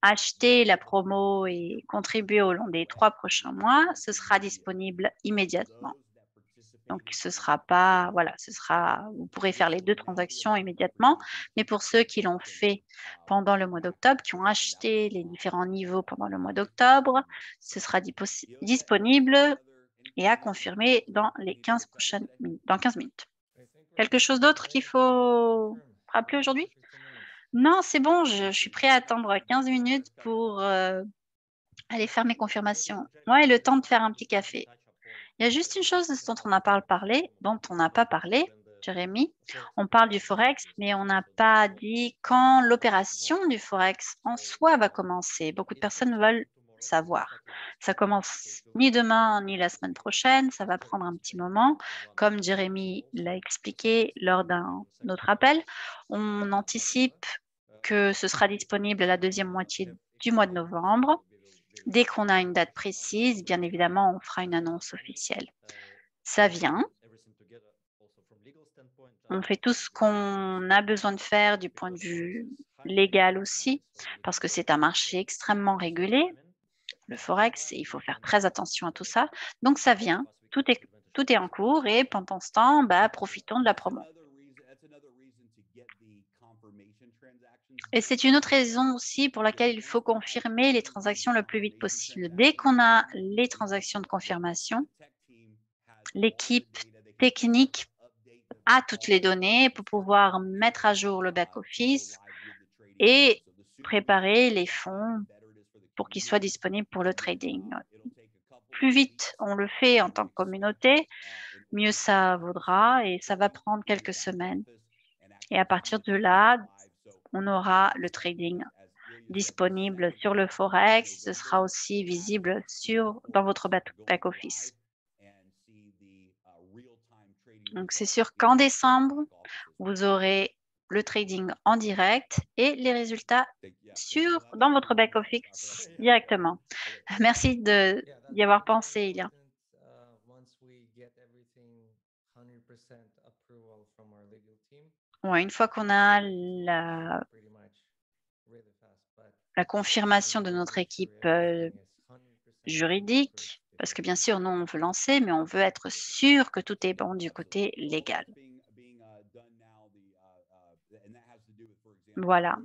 acheter la promo et contribuer au long des 3 prochains mois, ce sera disponible immédiatement. Donc, ce sera pas, voilà, vous pourrez faire les 2 transactions immédiatement, mais pour ceux qui l'ont fait pendant le mois d'octobre, qui ont acheté les différents niveaux pendant le mois d'octobre, ce sera disponible et à confirmer dans les 15 minutes. Quelque chose d'autre qu'il faut rappeler aujourd'hui? Non, c'est bon, je suis prêt à attendre 15 minutes pour aller faire mes confirmations. Ouais, le temps de faire un petit café. Il y a juste une chose dont on n'a pas parlé, Jérémy. On parle du Forex, mais on n'a pas dit quand l'opération du Forex en soi va commencer. Beaucoup de personnes veulent savoir. Ça commence ni demain ni la semaine prochaine, ça va prendre un petit moment. Comme Jérémy l'a expliqué lors d'un autre appel, on anticipe que ce sera disponible à la deuxième moitié du mois de novembre. Dès qu'on a une date précise, bien évidemment, on fera une annonce officielle. Ça vient. On fait tout ce qu'on a besoin de faire du point de vue légal aussi, parce que c'est un marché extrêmement régulé, le Forex, et il faut faire très attention à tout ça. Donc, ça vient. Tout est en cours et pendant ce temps, profitons de la promo. Et c'est une autre raison aussi pour laquelle il faut confirmer les transactions le plus vite possible. Dès qu'on a les transactions de confirmation, l'équipe technique a toutes les données pour pouvoir mettre à jour le back-office et préparer les fonds pour qu'ils soient disponibles pour le trading. Plus vite on le fait en tant que communauté, mieux ça vaudra et ça va prendre quelques semaines. Et à partir de là, on aura le trading disponible sur le Forex. Ce sera aussi visible dans votre back-office. Donc, c'est sûr qu'en décembre, vous aurez le trading en direct et les résultats dans votre back-office directement. Merci d'y avoir pensé, Ilia. Ouais, une fois qu'on a la confirmation de notre équipe juridique, parce que bien sûr, nous, on veut lancer, mais on veut être sûr que tout est bon du côté légal. Voilà.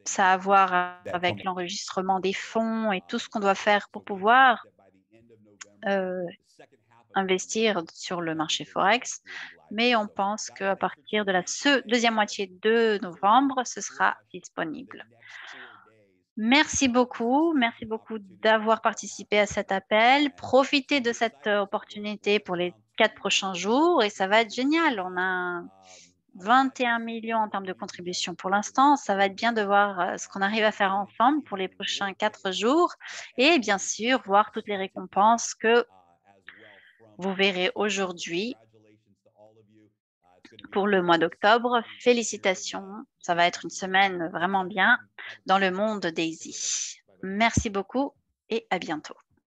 Ça a à voir avec l'enregistrement des fonds et tout ce qu'on doit faire pour pouvoir investir sur le marché Forex. Mais on pense qu'à partir de la deuxième moitié de novembre, ce sera disponible. Merci beaucoup d'avoir participé à cet appel. Profitez de cette opportunité pour les 4 prochains jours et ça va être génial. On a 21 millions en termes de contribution pour l'instant. Ça va être bien de voir ce qu'on arrive à faire ensemble pour les prochains 4 jours et bien sûr voir toutes les récompenses que vous verrez aujourd'hui pour le mois d'octobre. Félicitations, ça va être une semaine vraiment bien dans le monde Daisy. Merci beaucoup et à bientôt.